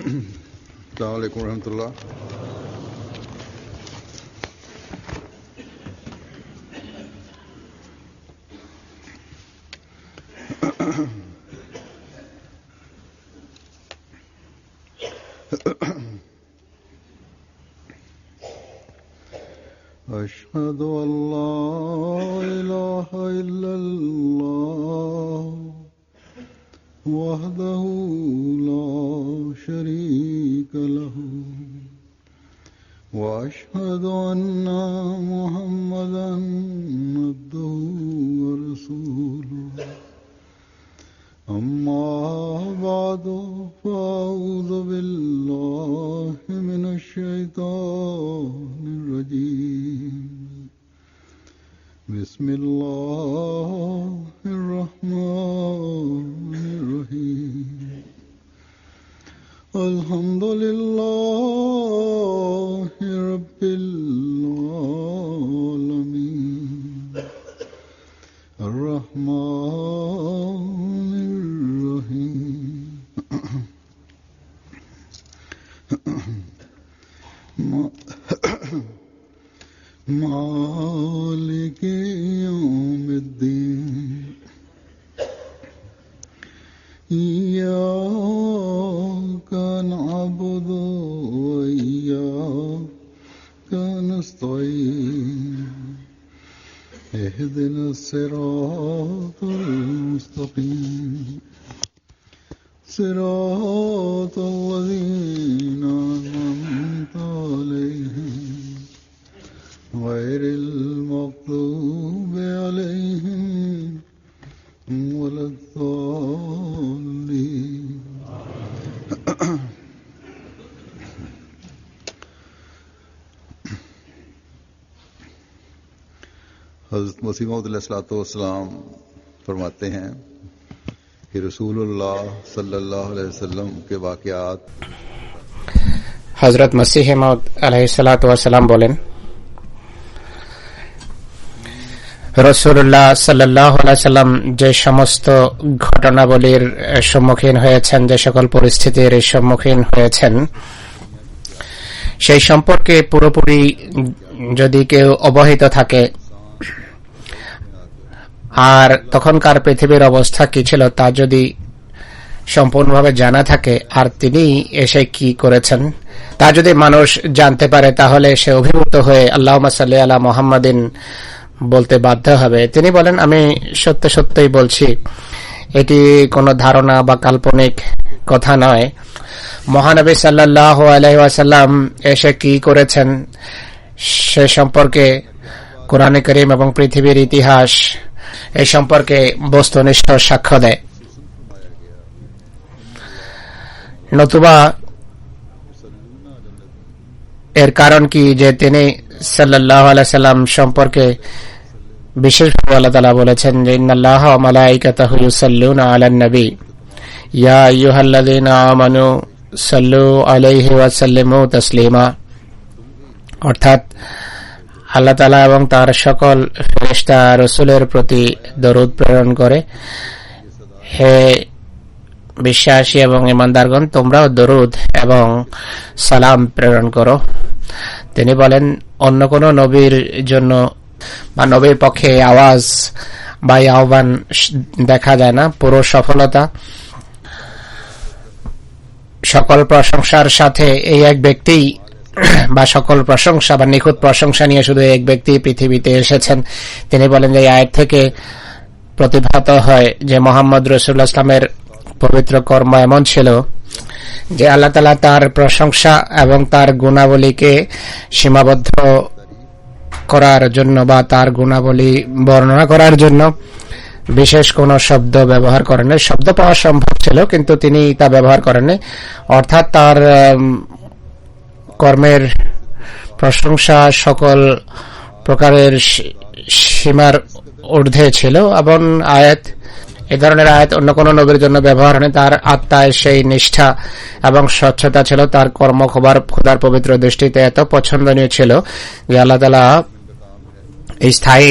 अस्सलामु अलैकुम रहमतुल्लाह। अशहदु अल्ला इलाहा इल्लल्लाह वहदहु ला शरीका लहू व अशहदु अन्ना मुहम्मदन अब्दुहु व रसूलुहु अम्मा बअदु फ़अऊज़ु बिल्लाहि मिनश शैतानिर रजीम। बिस्मिल्लाहिर रहमानिर रहीम। अल्हम्दुलिल्लाहि रब्बिल आलमीन अर्रहमानिर रहीम मालिकि यौमिद्दीन इय्याका नअबुदु व इय्याका नस्तईन इहदिनस सिरातल मुस्तकीम सिरातल लज़ीना अनअमता अलैहिम गैरिल मग़्दूबि अलैहिम वलद्दाल्लीन। हज़रत मसीह मऊद अलैहिस्सलाम फरमाते हैं कि रसूलुल्लाह सल्लल्लाहु अलैहि वसल्लम के वाक़यात। हज़रत मसीह मऊद अलैहिस्सलाम बोलेन, রাসূলুল্লাহ সাল্লাল্লাহু আলাইহি সাল্লাম যে সমস্ত ঘটনাবলীর সম্মুখীন হয়েছেন, যে সকল পরিস্থিতির সম্মুখীন হয়েছেন, সেই সম্পর্কে পুরোপুরি যদি কেউ অবহিত থাকে আর তখনকার পৃথিবীর অবস্থা কি ছিল তা যদি সম্পূর্ণভাবে জানা থাকে আর তিনি এসে কি করেছেন তা যদি মানুষ জানতে পারে, তাহলে সে অভিভূত হয়ে আল্লাহুম্মা সাল্লি আলা মুহাম্মাদিন বলতে বাধ্য হবে। তিনি বলেন, আমি সত্য সত্যই বলছি, এটি কোনো ধারণা বা কাল্পনিক কথা নয়। মহানবী সাল্লাল্লাহু আলাইহি ওয়াসাল্লাম এসে কি করেছেন সে সম্পর্কে কোরআনে কারীম এবং পৃথিবীর ইতিহাস এই সম্পর্কে বস্তুনিষ্ঠ সাক্ষ্য দেয়। নতুবা এর কারণ কি যে তিনি সাল্লাল্লাহু আলাইহি সাল্লাম সম্পর্কে বিশেষভাবে আল্লাহ তাআলা বলেছেন যে ইন্নাল্লাহা ওয়া মালাইকাতাহু ইউসাল্লুনা আলান নবী ইয়া আইয়ুহাল্লাযীনা আমানু সাল্লু আলাইহি ওয়া সাল্লিমু তাসলিমা। অর্থাৎ আল্লাহ তাআলা এবং তার সকল ফেরেশতা রাসূলের প্রতি দরুদ প্রেরণ করে, হে বিশ্বাসী এবং ঈমানদারগণ, তোমরাও দরুদ এবং সালাম প্রেরণ করো। তিনি বলেন, অন্য কোন নবীর জন্য বা নবীর পক্ষে আওয়াজ বা আহ্বান দেখা যায় না। পুরো সফলতা সকল প্রশংসার সাথে এই এক ব্যক্তি বা সকল প্রশংসা বা নিখুঁত প্রশংসা নিয়ে শুধু এক ব্যক্তি পৃথিবীতে এসেছেন। তিনি বলেন যে এই আয়াত থেকে প্রতিভাত হয় যে মুহাম্মদ রাসূলুল্লাহ ইসলামের পবিত্র কর্ম এমন ছিল যে আল্লাহ তাআলা তার প্রশংসা এবং তার গুণাবলীকে সীমাবদ্ধ করার জন্য বা তার গুণাবলী বর্ণনা করার জন্য বিশেষ কোন শব্দ ব্যবহার করেন। শব্দ পাওয়া সম্ভব ছিল কিন্তু তিনি তা ব্যবহার করেন। অর্থাৎ তার কর্মের প্রশংসা সকল প্রকারের সীমার ঊর্ধ্বে ছিল এবং এ ধরনের আয়াত অন্য কোন নবীর জন্য ব্যবহার হয়নি। তার আত্মায় সেই নিষ্ঠা এবং স্বচ্ছতা ছিল, তার কর্ম খোদার পবিত্র দৃষ্টিতে এত পছন্দনীয় ছিল যে আল্লাহ তাআলা এই স্থায়ী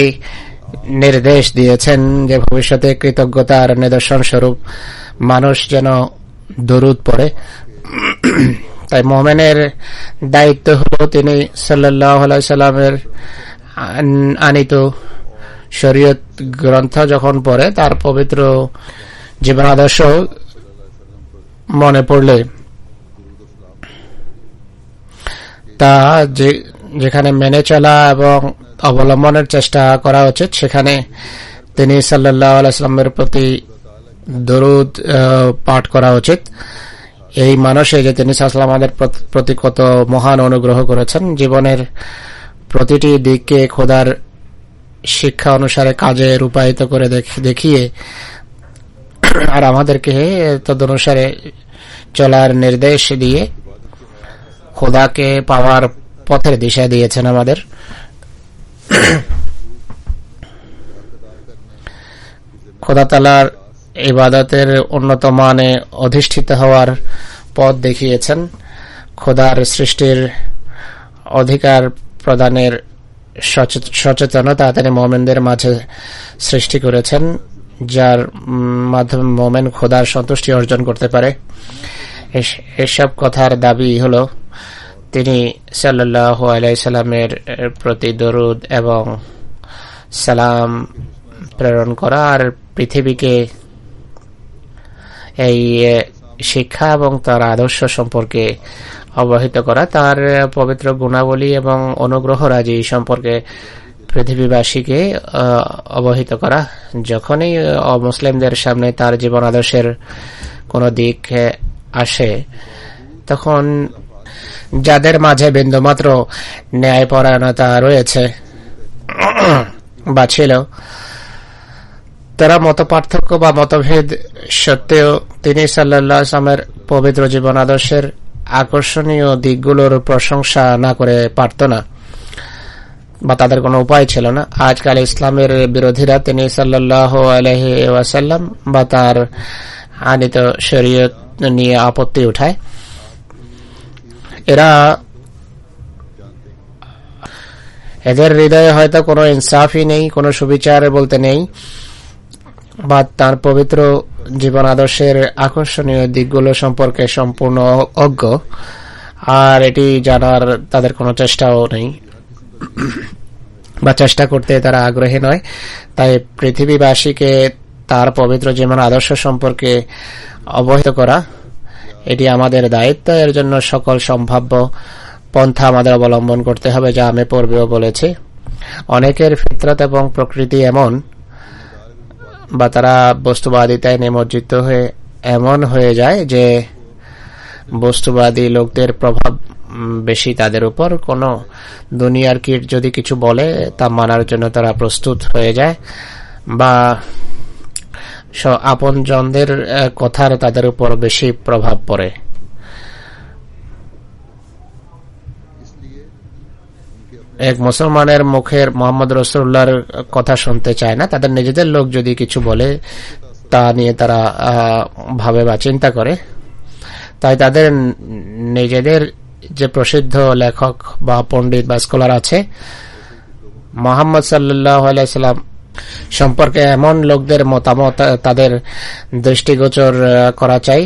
নির্দেশ দিয়েছেন যে ভবিষ্যতে কৃতজ্ঞতার নিদর্শন স্বরূপ মানুষ যেন দরুদ পড়ে তাই মুমিনের দায়িত্ব হলো তিনি সাল্লাল্লাহু আলাইহি সাল্লামের আনিত শরীয়ত গ্রন্থ যখন পড়ে তার পবিত্র জীবন আদর্শ মনে পড়লে তা যেখানে মেনে চলা এবং অবলম্বনের চেষ্টা করা উচিত, সেখানে তিনি সাল্লাল্লাহু আলাইহি সাল্লামের প্রতি দরুদ পাঠ করা উচিত। এই মানুষে যে তিনি সাল্লাল্লাহু আমাদের প্রতি কত মহান অনুগ্রহ করেছেন, জীবনের প্রতিটি দিককে খোদার শিক্ষা অনুসারে কাজে রূপায়িত করে দেখিয়ে আর আমাদেরকে তদনুসারে চলার নির্দেশ দিয়ে খোদাকে পাওয়ার পথের দিশা দিয়েছেন আমাদের। খোদা তাআলার ইবাদতের উন্নত মানে অধিষ্ঠিত হওয়ার পথ দেখিয়েছেন। খোদার সৃষ্টির অধিকার প্রদানের সচেতনতা তিনি মুমিনদের মাঝে সৃষ্টি করেছেন, যার মাধ্যমে মুমিন খোদার সন্তুষ্টি অর্জন করতে পারে। এসব কথার দাবি হলো তিনি সাল্লাল্লাহু আলাইহি সাল্লামের প্রতি দরুদ এবং সালাম প্রেরণ করা আর পৃথিবীকে এই শিক্ষা এবং তার আদর্শ সম্পর্কে অবহিত করা, তার পবিত্র গুণাবলী এবং অনুগ্রহ রাজি সম্পর্কে পৃথিবীবাসীকে অবহিত করা। যখনই অমুসলিমদের সামনে তার জীবন আদর্শের কোন দিক আসে, তখন যাদের মাঝে বিন্দুমাত্র ন্যায়পরায়ণতা রয়েছে বা ছিল, তারা মত পার্থক্য বা মতভেদ সত্ত্বেও তিনি সাল্লাল্লাহু আলাইহি ওয়াসাল্লামের পবিত্র জীবন আদর্শের আকর্ষণীয় দিকগুলোর প্রশংসা না করে পারত না, বা তাদের কোনো উপায় ছিল না। আজকাল ইসলামের বিরোধীরা তিনি সাল্লাল্লাহু আলাইহি ওয়াসাল্লাম বা তার আনিত শরীয়ত নিয়ে আপত্তি উঠায়। এদের হৃদয়ে হয়তো কোনো ইনসাফই নেই, কোনো সুবিচার বলতে নেই, বা তার পবিত্র জীবন আদর্শের আকর্ষণীয় দিকগুলো সম্পর্কে সম্পূর্ণ অজ্ঞ, আর এটি জানার তাদের কোনো চেষ্টাও নেই বা চেষ্টা করতে তারা আগ্রহী নয়। তাই পৃথিবীবাসীকে তার পবিত্র জীবন আদর্শ সম্পর্কে অবহিত করা এটি আমাদের দায়িত্ব। এর জন্য সকল সম্ভাব্য পন্থা আমাদের অবলম্বন করতে হবে, যা আমি পূর্বেও বলেছি। অনেকের ফিতরত এবং প্রকৃতি এমন, বা তারা বস্তুবাদিতায় নিমজ্জিত হয়ে এমন হয়ে যায় যে বস্তুবাদী লোকদের প্রভাব বেশি তাদের উপর। কোন দুনিয়ার কীট যদি কিছু বলে তা মানার জন্য তারা প্রস্তুত হয়ে যায়, বা আপনজনদের কথার তাদের উপর বেশি প্রভাব পড়ে। এক মুসলমানের মুখের মোহাম্মদ রাসূলুল্লাহর কথা শুনতে চায় না, তাদের নিজেদের লোক যদি কিছু বলে তা নিয়ে তারা ভাবে বা চিন্তা করে। তাই তাদের নিজেদের যে প্রসিদ্ধ লেখক বা পণ্ডিত বা স্কলার আছে, মুহাম্মদ সাল্লাল্লাহু আলাইহি সাল্লাম সম্পর্কে এমন লোকদের মতামত তাদের দৃষ্টিগোচর করা চাই,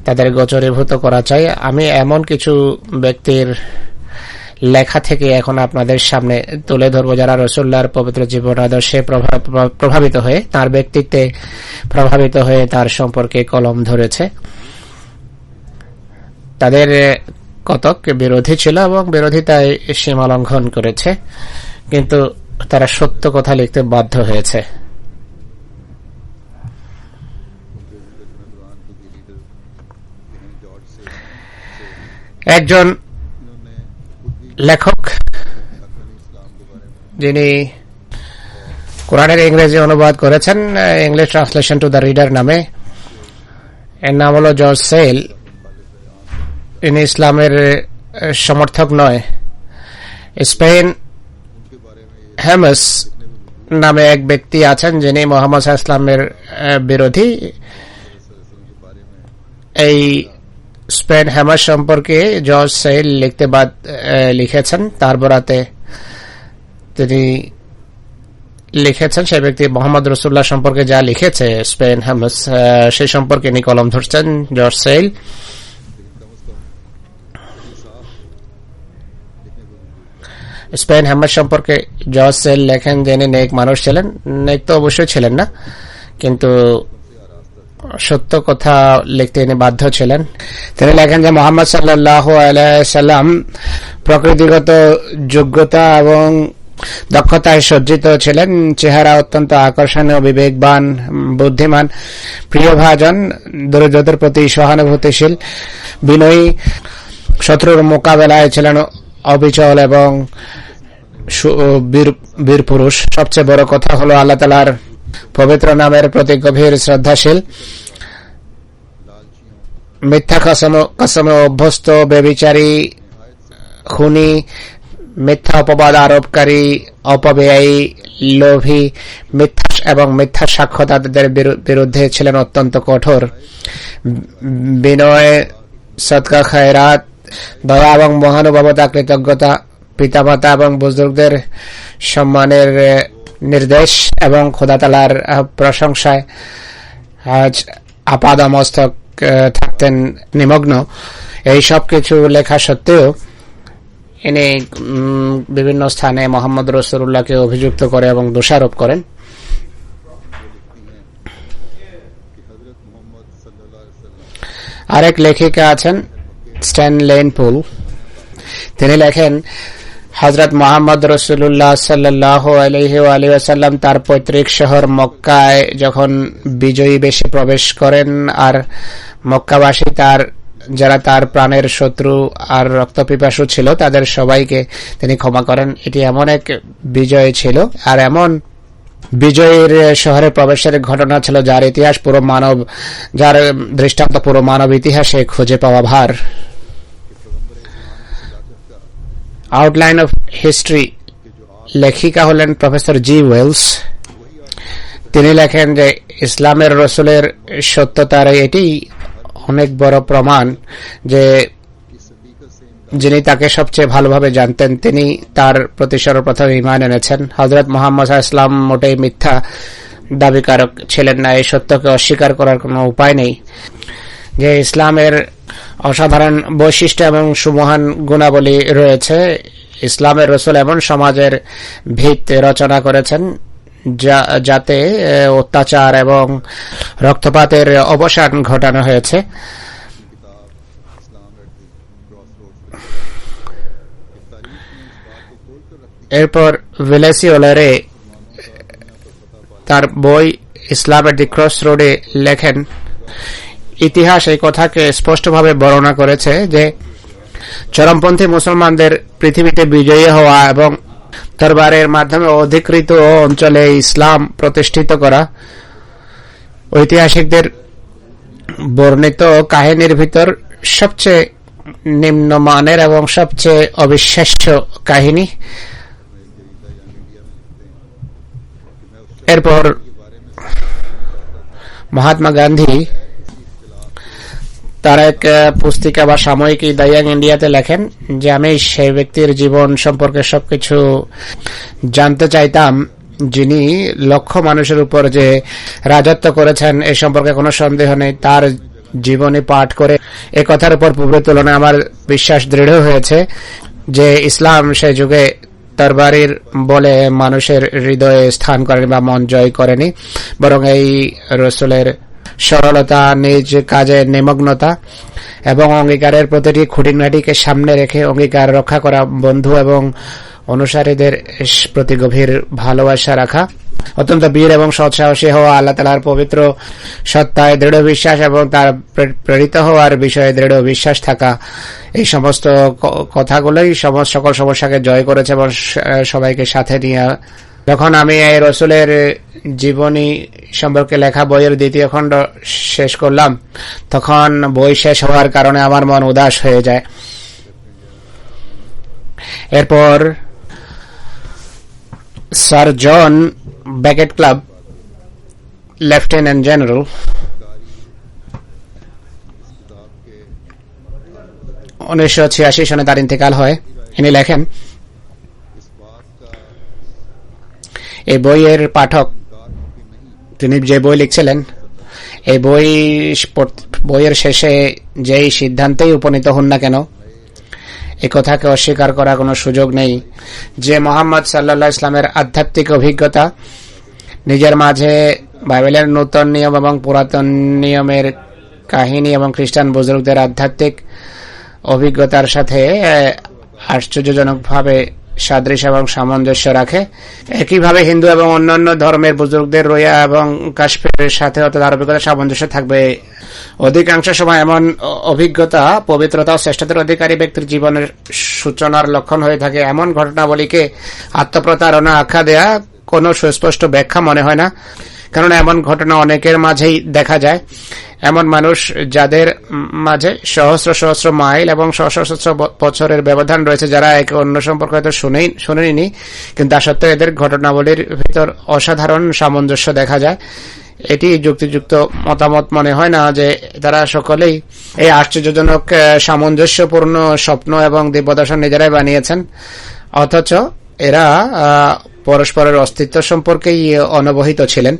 তাদের গোচরীভূত করা চাই। আমি এমন কিছু ব্যক্তির লেখা থেকে এখন আপনাদের সামনে তুলে ধরবো, যারা রাসূলুল্লাহর পবিত্র জীবন আদর্শে প্রভাবিত হয়ে, তার ব্যক্তিত্বে প্রভাবিত হয়ে তার সম্পর্কে কলম ধরেছে। তাদের কতক বিরোধী ছিল এবং বিরোধিতায় সীমা লঙ্ঘন করেছে, কিন্তু তারা সত্য কথা লিখতে বাধ্য হয়েছে। একজন লেখক যিনি কোরআনের ইংরেজি অনুবাদ করেছেন, English translation to the reader নামে, এর নাম হল জর্জ সেল। ইনি ইসলামের সমর্থক নয়। স্পেন হেমাস নামে এক ব্যক্তি আছেন যিনি মুহাম্মদ সাল্লাল্লাহু আলাইহি ওয়াসাল্লামের বিরোধী। এই স্পেন হেমাস সম্পর্কে জর্জ সেল লিখেছেন, তার বরাতে তিনি লিখেছেন। সেই ব্যক্তি মুহাম্মদ রাসূলুল্লাহ সম্পর্কে যা লিখেছে স্পেন হেমাস, সেই সম্পর্কে ইনি কলম ধরছেন জর্জ সেল। স্পেন হ্যামার সম্পর্কে জর্জ সেল লেখেন যে ইনি নেক মানুষ ছিলেন। নেক তো অবশ্যই ছিলেন না, কিন্তু সত্য কথা লিখতে ইনি বাধ্য ছিলেন। তিনি লেখেন যে মোহাম্মদ সাল্লাল্লাহু আলাইহি সাল্লাম প্রকৃতিগত যোগ্যতা এবং দক্ষতায় সজ্জিত ছিলেন। চেহারা অত্যন্ত আকর্ষণীয়, বিবেকবান, বুদ্ধিমান, প্রিয়ভাজন, দরিদ্রদের প্রতি সহানুভূতিশীল, বিনয়ী, শত্রুর মোকাবেলায় ছিলেন অবিচল এবং বীর পুরুষ। সবচেয়ে বড় কথা হলো আল্লাহ তাআলার পবিত্র নামের প্রতি গভীর শ্রদ্ধাশীল, মিথ্যা কসমে অভ্যস্ত, ব্যভিচারী, খুনি, মিথ্যা অপবাদ আরোপকারী, অপব্যয়ী, লোভী, মিথ্যা সাক্ষ্যদাতাদের বিরুদ্ধে ছিলেন অত্যন্ত কঠোর। বিনয়, সদকা, খায়রাত, দয়া এবং মহানুভবতা, কৃতজ্ঞতা, পিতামাতা এবং বুজুর্গদের সম্মানের নির্দেশ এবং খোদা তাআলার প্রশংসায় আজ আপাদমস্তক থাকতেন নিমগ্ন। এই সব কিছু লেখা সত্ত্বেও ইনি বিভিন্ন স্থানে মোহাম্মদ রাসূলুল্লাহকে অভিযুক্ত করে এবং দোষারোপ করেন। আরেক লেখিকা আছেন স্ট্যান লেন পুল। তিনি লেখেন, হযরত মুহাম্মদ রাসূলুল্লাহ সাল্লাল্লাহু আলাইহি ওয়া আলিহি ওয়াসাল্লাম তার পৈতৃক শহর মক্কায় যখন বিজয়ী বেশে প্রবেশ করেন, আর মক্কাবাসী যারা তার প্রাণের শত্রু আর রক্তপিপাসু ছিল তাদের সবাইকে তিনি ক্ষমা করেন। এটি এমন এক বিজয় ছিল, আর এমন বিজয়ের শহরে প্রবেশের ঘটনা ছিল যার দৃষ্টান্ত পুরো মানব ইতিহাসে খুঁজে পাওয়া ভার। আউটলাইন অফ হিস্ট্রি লেখিকা হলেন প্রফেসর জি ওয়েলস। তিনি লেখেন যে ইসলামের রসুলের সত্যতার এটি অনেক বড় প্রমাণ যে যিনি তাকে সবচেয়ে ভালোভাবে জানতেন তিনি তার প্রতি সর্বপ্রথম ঈমান এনেছেন। হযরত মুহাম্মদ সাল্লাল্লাহু আলাইহি ওয়াসাল্লাম মোটেই মিথ্যা দাবিকারক ছিলেন না। এই সত্যকে অস্বীকার করার কোনো উপায় নেই যে ইসলামের অসাধারণ বৈশিষ্ট্য এবং সুমহান গুণাবলী রয়েছে। ইসলামের রসুল এমন সমাজের ভিত রচনা করেছেন যাতে অত্যাচার এবং রক্তপাতের অবসান ঘটানো হয়েছে। এরপর ভিলেসিওলারে তার বই ইসলাম এট দি ক্রস রোডে লেখেন, ইতিহাস এই কথাকে স্পষ্টভাবে বর্ণনা করেছে যে চরমপন্থী মুসলমানদের পৃথিবীতে বিজয়ী হওয়া এবং দরবারের মাধ্যমে অধিকৃত অঞ্চলে ইসলাম প্রতিষ্ঠিত করা ঐতিহাসিকদের বর্ণিত কাহিনীর ভিতর সবচেয়ে নিম্নমানের এবং সবচেয়ে অবিশ্বাস্য কাহিনী। এরপর মহাত্মা গান্ধী তার এক পুস্তিকা বা সাময়িকী দ্য ইয়াং ইন্ডিয়াতে লেখেন যে আমি সেই ব্যক্তির জীবন সম্পর্কে সবকিছু জানতে চাইতাম যিনি লক্ষ মানুষের উপর যে রাজত্ব করেছেন এ সম্পর্কে কোনো সন্দেহ নেই। তার জীবনী পাঠ করে এ কথার উপর পূর্বের তুলনায় আমার বিশ্বাস দৃঢ় হয়েছে যে ইসলাম সে যুগে তরবারির বলে মানুষের হৃদয়ে স্থান করেনি বা মন জয় করেনি, বরং এই রসুলের সরলতা, নিজ কাজে নিমগ্নতা এবং অঙ্গীকারের প্রতিটি খুঁটিনাটিকে সামনে রেখে অঙ্গীকার রক্ষা করা, বন্ধু এবং অনুসারীদের প্রতি গভীর ভালোবাসা রাখা, অত্যন্ত বীর এবং সৎসাহসী হওয়া, আল্লাহ তাআলার পবিত্র সত্তায় দৃঢ় বিশ্বাস এবং তার প্রেরিত হওয়ার বিষয়ে দৃঢ় বিশ্বাস থাকা, এই সমস্ত কথাগুলোই সকল সমস্যাকে জয় করেছে এবং সবাইকে সাথে নিয়ে। যখন আমি এই রসুলের জীবনী সম্পর্কে লেখা বইয়ের দ্বিতীয় খণ্ড শেষ করলাম তখন বই শেষ হওয়ার কারণে আমার মন উদাস হয়ে যায়। এরপর স্যার জন বেকেট ক্লাব, লেফটেন্যান্ট জেনারেল, 1986 সনে তার ইন্তেকাল হয়। ইনি লেখেন, এই বইয়ের পাঠক তিনি যে বই লিখছিলেন এই বইয়ের শেষে যেই সিদ্ধান্তেই উপনীত হন না কেন এই কথাকে অস্বীকার করার কোনো সুযোগ নেই যে মুহাম্মদ সাল্লাল্লাহু আলাইহি ওয়াসাল্লামের আধ্যাত্মিক অভিজ্ঞতা নিজের মাঝে বাইবেলের নতুন নিয়ম এবং পুরাতন নিয়মের কাহিনী এবং খ্রিস্টান বুজুর্গদের আধ্যাত্মিক অভিজ্ঞতার সাথে আশ্চর্যজনকভাবে সাদৃশ্য এবং সামঞ্জস্য রাখে। একইভাবে হিন্দু এবং অন্যান্য ধর্মের বুজুর্গদের রোয়া এবং কাশ্মীরের সাথে তার অভিজ্ঞতা সামঞ্জস্য থাকবে। অধিকাংশ সময় এমন অভিজ্ঞতা পবিত্রতা ও শ্রেষ্ঠতার অধিকারী ব্যক্তির জীবনের সূচনার লক্ষণ হয়ে থাকে। এমন ঘটনাবলীকে আত্মপ্রতারণা আখ্যা দেয়া কোনো সুস্পষ্ট ব্যাখ্যা মনে হয় না, কারণ এমন ঘটনা অনেকের মাঝেই দেখা যায়। এমন মানুষ যাদের মাঝে সহস্র সহস্র মাইল এবং সহস্র বছরের ব্যবধান রয়েছে, যারা একে অন্য সম্পর্কে হয়তো শুনেনি, কিন্তু তা সত্ত্বেও এদের ঘটনাবলীর ভিতর অসাধারণ সামঞ্জস্য দেখা যায়। এটি যুক্তিযুক্ত মতামত মনে হয় না যে তারা সকলেই এই আশ্চর্যজনক সামঞ্জস্যপূর্ণ স্বপ্ন এবং দিব্যদর্শন নিজেরাই বানিয়েছেন, অথচ এরা পরস্পরের অস্তিত্ব সম্পর্কেই অনবহিত ছিলেন।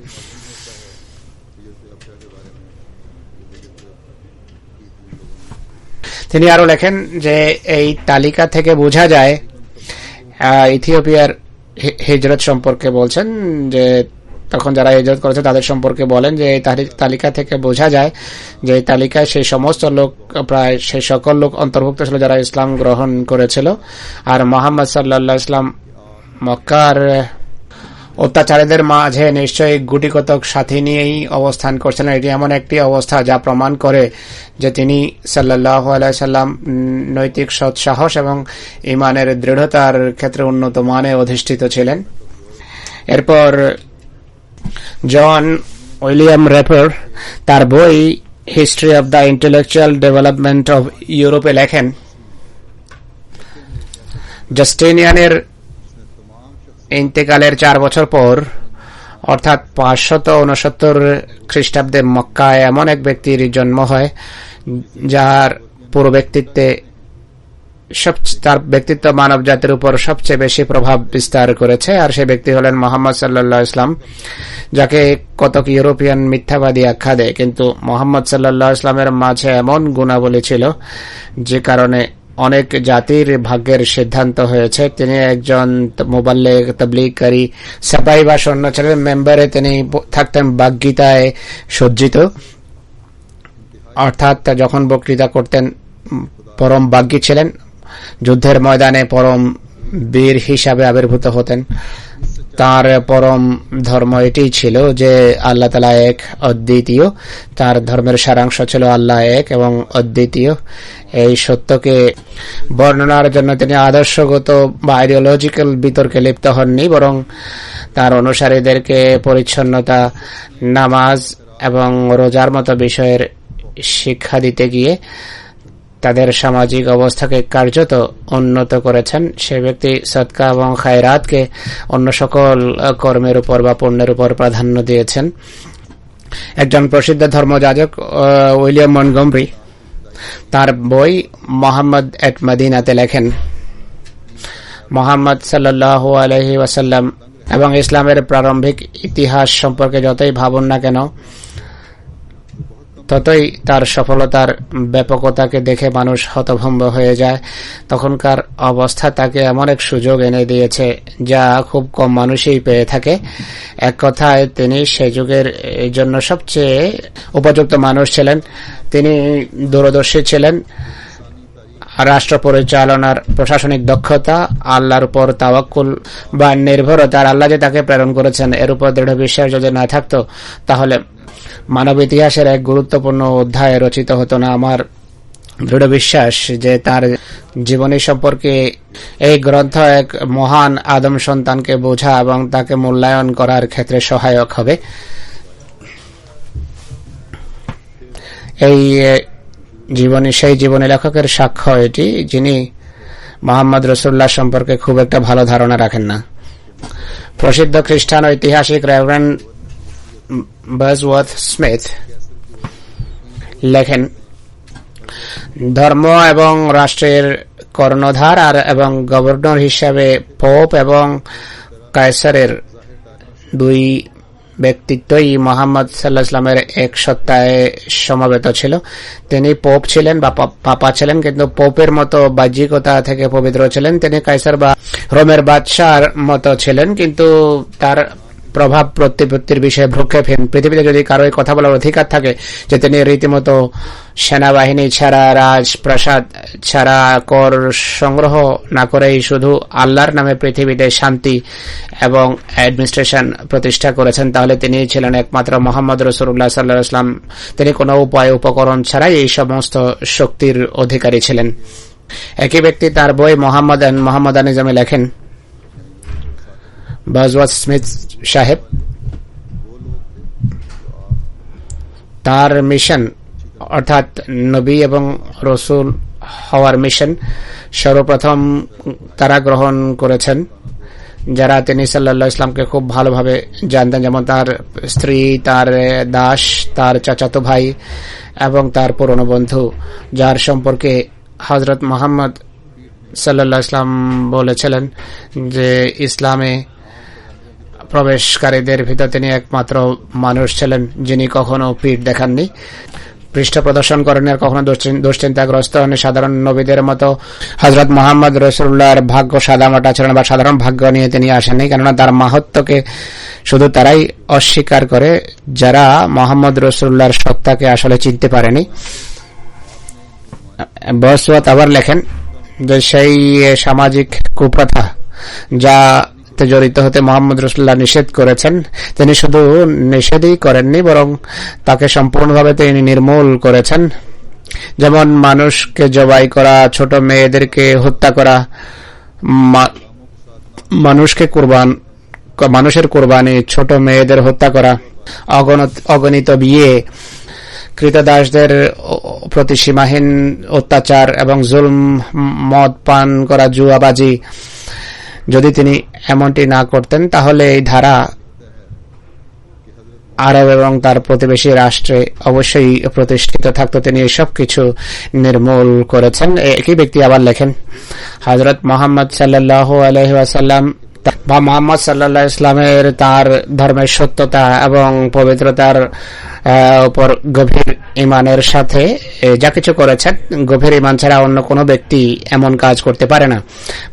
তিনি আরো লেখেন যে এই তালিকা থেকে বোঝা যায়, ইথিওপিয়ার হিজরত সম্পর্কে বলছেন যে তখন যারা হিজরত করেছে তাদের সম্পর্কে বলেন যে এই তালিকা থেকে বোঝা যায় যে এই তালিকায় সেই সমস্ত লোক, প্রায় সেই সকল লোক অন্তর্ভুক্ত ছিল যারা ইসলাম গ্রহণ করেছিল। আর মুহাম্মদ সাল্লাল্লাহু আলাইহি ওয়াসাল্লাম মক্কার অত্যাচারীদের মাঝে নিশ্চয়ই গুটিকতক সাথী নিয়েই অবস্থান করছিলেন। এটি এমন একটি অবস্থা যা প্রমাণ করে যে তিনি সাল্লাল্লাহু আলাইহি ওয়াসাল্লাম নৈতিক সৎসাহস এবং ঈমানের দৃঢ়তার ক্ষেত্রে উন্নত মানে অধিষ্ঠিত ছিলেন। এরপর জন উইলিয়াম রেপার তার বই history of the intellectual development of ইউরোপে লেখেন, জাস্টিনিয়ানের ইন্তেকালের 4 বছর পর অর্থাৎ 569 খ্রিস্টাব্দে মক্কায় এমন এক ব্যক্তির জন্ম হয় যার পুরো ব্যক্তিত্বে তার ব্যক্তিত্ব মানব জাতির উপর সবচেয়ে বেশি প্রভাব বিস্তার করেছে। আর সেই ব্যক্তি হলেন মুহাম্মদ সাল্লাল্লাহু আলাইহি ওয়াসাল্লাম, যাকে কতক ইউরোপিয়ান মিথ্যাবাদী আখ্যা দেয়, কিন্তু মুহাম্মদ সাল্লাল্লাহু আলাইহি ওয়াসাল্লামের মাঝে এমন গুণাবলী ছিল যে কারণে অনেক জাতির ভাগ্যের সিদ্ধান্ত হয়েছে। তিনি একজন মুবাল্লিগ, তাবলীগকারী, সাপাই বা সৈন্য ছিলেন। মেম্বারে তিনি থাকতেন বাগ্গীতায় সজ্জিত, অর্থাৎ যখন বক্তৃতা করতেন পরম বাগ্গী ছিলেন, যুদ্ধের ময়দানে পরম বীর হিসাবে আবির্ভূত হতেন। তার পরম ধর্ম এটি ছিল যে আল্লাহ তাআলা এক, অদ্বিতীয়। তার ধর্মের সারাংশ ছিল আল্লাহ এক এবং অদ্বিতীয়। এই সত্যকে বর্ণনার জন্য তিনি আদর্শগত বা আইডিওলজিক্যাল বিতর্কে লিপ্ত হননি, বরং তার অনুসারীদেরকে পরিচ্ছন্নতা, নামাজ এবং রোজার মতো বিষয়ের শিক্ষা দিতে গিয়ে তাদের সামাজিক অবস্থাকে কার্যত উন্নত করেছেন। সে ব্যক্তি সদকা এবং খায়রাতকে অন্য সকল কর্মের উপর বা পুণ্যের উপর প্রাধান্য দিয়েছেন। একজন প্রসিদ্ধ ধর্মযাজক উইলিয়াম মন্টগমরি তার বই মুহাম্মদ এট মদিনাতে লেখেন, মুহাম্মদ সাল্লাল্লাহু আলাইহি ওয়াসাল্লাম এবং ইসলামের প্রারম্ভিক ইতিহাস সম্পর্কে যতই ভাবুন না কেন, ততই তার সফলতার ব্যাপকতাকে দেখে মানুষ হতভম্ব হয়ে যায়। তখনকার অবস্থা তাকে এমন এক সুযোগ এনে দিয়েছে যা খুব কম মানুষই পেয়ে থাকে। এক কথায় তিনি সে যুগের জন্য সবচেয়ে উপযুক্ত মানুষ ছিলেন। তিনি দূরদর্শী ছিলেন। রাষ্ট্র পরিচালনার প্রশাসনিক দক্ষতা, আল্লাহর উপর তাওয়াক্কুল বা নির্ভরতা, আর আল্লাহ যে তাকে প্রেরণ করেছেন এর উপর দৃঢ় বিশ্বাস যদি না থাকতো তাহলে মানব ইতিহাসের এক গুরুত্বপূর্ণ অধ্যায় রচিত হতো না। আমার দৃঢ় বিশ্বাস যে তার জীবনী সম্পর্কে এই গ্রন্থ এক মহান আদম সন্তানকে বোঝা এবং তাকে মূল্যায়ন করার ক্ষেত্রে সহায়ক হবে। এই সেই জীবনী লেখকের সাক্ষ্য এটি, যিনি মুহাম্মদ রাসূলুল্লাহ সম্পর্কে খুব একটা ভালো ধারণা রাখেন না। প্রসিদ্ধ খ্রিস্টান ঐতিহাসিক রেভারেন্ড বাজওয়ার্থ স্মিথ লেখেন, ধর্ম এবং রাষ্ট্রের কর্ণধার এবং গভর্নর হিসাবে পোপ এবং কায়সারের দুই ব্যক্তিত্বই মোহাম্মদ সাল্লাল্লাহু আলাইহি ওয়াসাল্লামের এক সত্তায় সমবেত ছিল। তিনি পোপ ছিলেন বা পাপা ছিলেন, কিন্তু পোপের মতো বাহ্যিকতা থেকে পবিত্র ছিলেন। তিনি কাইসার বা রোমের বাদশার মতো ছিলেন, কিন্তু তার প্রভাব প্রতিপত্তির বিষয়ে ভ্রুক্ষেপহীন। পৃথিবীতে যদি কারো কথা বলার অধিকার থাকে যে তিনি রীতিমতো সেনাবাহিনী ছাড়া, রাজপ্রাসাদ ছাড়া, কর সংগ্রহ না করেই শুধু আল্লাহর নামে পৃথিবীতে শান্তি এবং অ্যাডমিনিস্ট্রেশন প্রতিষ্ঠা করেছেন, তাহলে তিনি ছিলেন একমাত্র মোহাম্মদ রাসূলুল্লাহ সাল্লাল্লাহু আলাইহি ওয়াসাল্লাম। তিনি কোনো উপায় উপকরণ ছাড়াই এই সমস্ত শক্তির অধিকারী ছিলেন। একই ব্যক্তি তার বই মোহাম্মদানিজমে লেখেন, বজওয়ার্থ স্মিথ সাহেব তার মিশন অর্থাৎ নবী এবং রসুল হওয়ার মিশন সর্বপ্রথম তারা গ্রহণ করেছেন যারা তিনি সাল্লাল্লাহু আলাইহি ওয়াসাল্লামকে খুব ভালোভাবে জানতেন, যেমন তার স্ত্রী, তার দাস, তার চাচাতো ভাই এবং তার পুরনো বন্ধু, যার সম্পর্কে হযরত মুহাম্মদ সাল্লাল্লাহু আলাইহি ওয়াসাল্লাম বলেছিলেন যে ইসলামে প্রবেশকারীদের ভিতর তিনি একমাত্র মানুষ ছিলেন যিনি কখনো পিঠ দেখাননি, পৃষ্ঠ প্রদর্শন করেন, আর কখনো দুশ্চিন্তাগ্রস্ত হন। সাধারণ নবীদের মতো হযরত মুহাম্মদ রাসূলুল্লাহর ভাগ্য সাদামাটা ছিলেন বা সাধারণ ভাগ্য নিয়ে তিনি আসেননি, কেননা তার মাহাত্ম্যকে শুধু তারাই অস্বীকার করে যারা মুহাম্মদ রাসূলুল্লাহর সত্তাকে আসলে চিনতে পারেনি। বসওয়াত আবার লেখেন যে সেই সামাজিক কুপ্রথা যা জড়িত হতে মোহাম্মদ রাসূলুল্লাহ নিষেধ করেছেন, তিনি শুধু নিষেধই করেননি বরং তাকে সম্পূর্ণভাবে তিনি নির্মূল করেছেন। যেমন মানুষকে জবাই করা, ছোট মেয়েদেরকে হত্যা করা, মানুষের কুরবানি, ছোট মেয়েদের হত্যা করা, অগণিত বিয়ে, কৃতদাসদের প্রতি সীমাহীন অত্যাচার এবং জুলম, মদ পান করা, জুয়াবাজি। যদি তিনি এমনটি না করতেন তাহলে এই ধারা আরব এবং তার প্রতিবেশী রাষ্ট্রে অবশ্যই প্রতিষ্ঠিত থাকত। তিনি এসব কিছু নির্মূল করেছেন। একই ব্যক্তি আবার লেখেন, হযরত মুহাম্মদ সাল্লাল্লাহু আলাইহি ওয়াসাল্লাম বা মুহাম্মদ সাল্লাল্লাহু আলাইহি ওয়াসাল্লামের তার ধর্মের সত্যতা এবং পবিত্রতার উপর গভীর ঈমানের সাথে যা কিছু করেছেন, গভীর ঈমান ছাড়া অন্য কোনো ব্যক্তি এমন কাজ করতে পারে না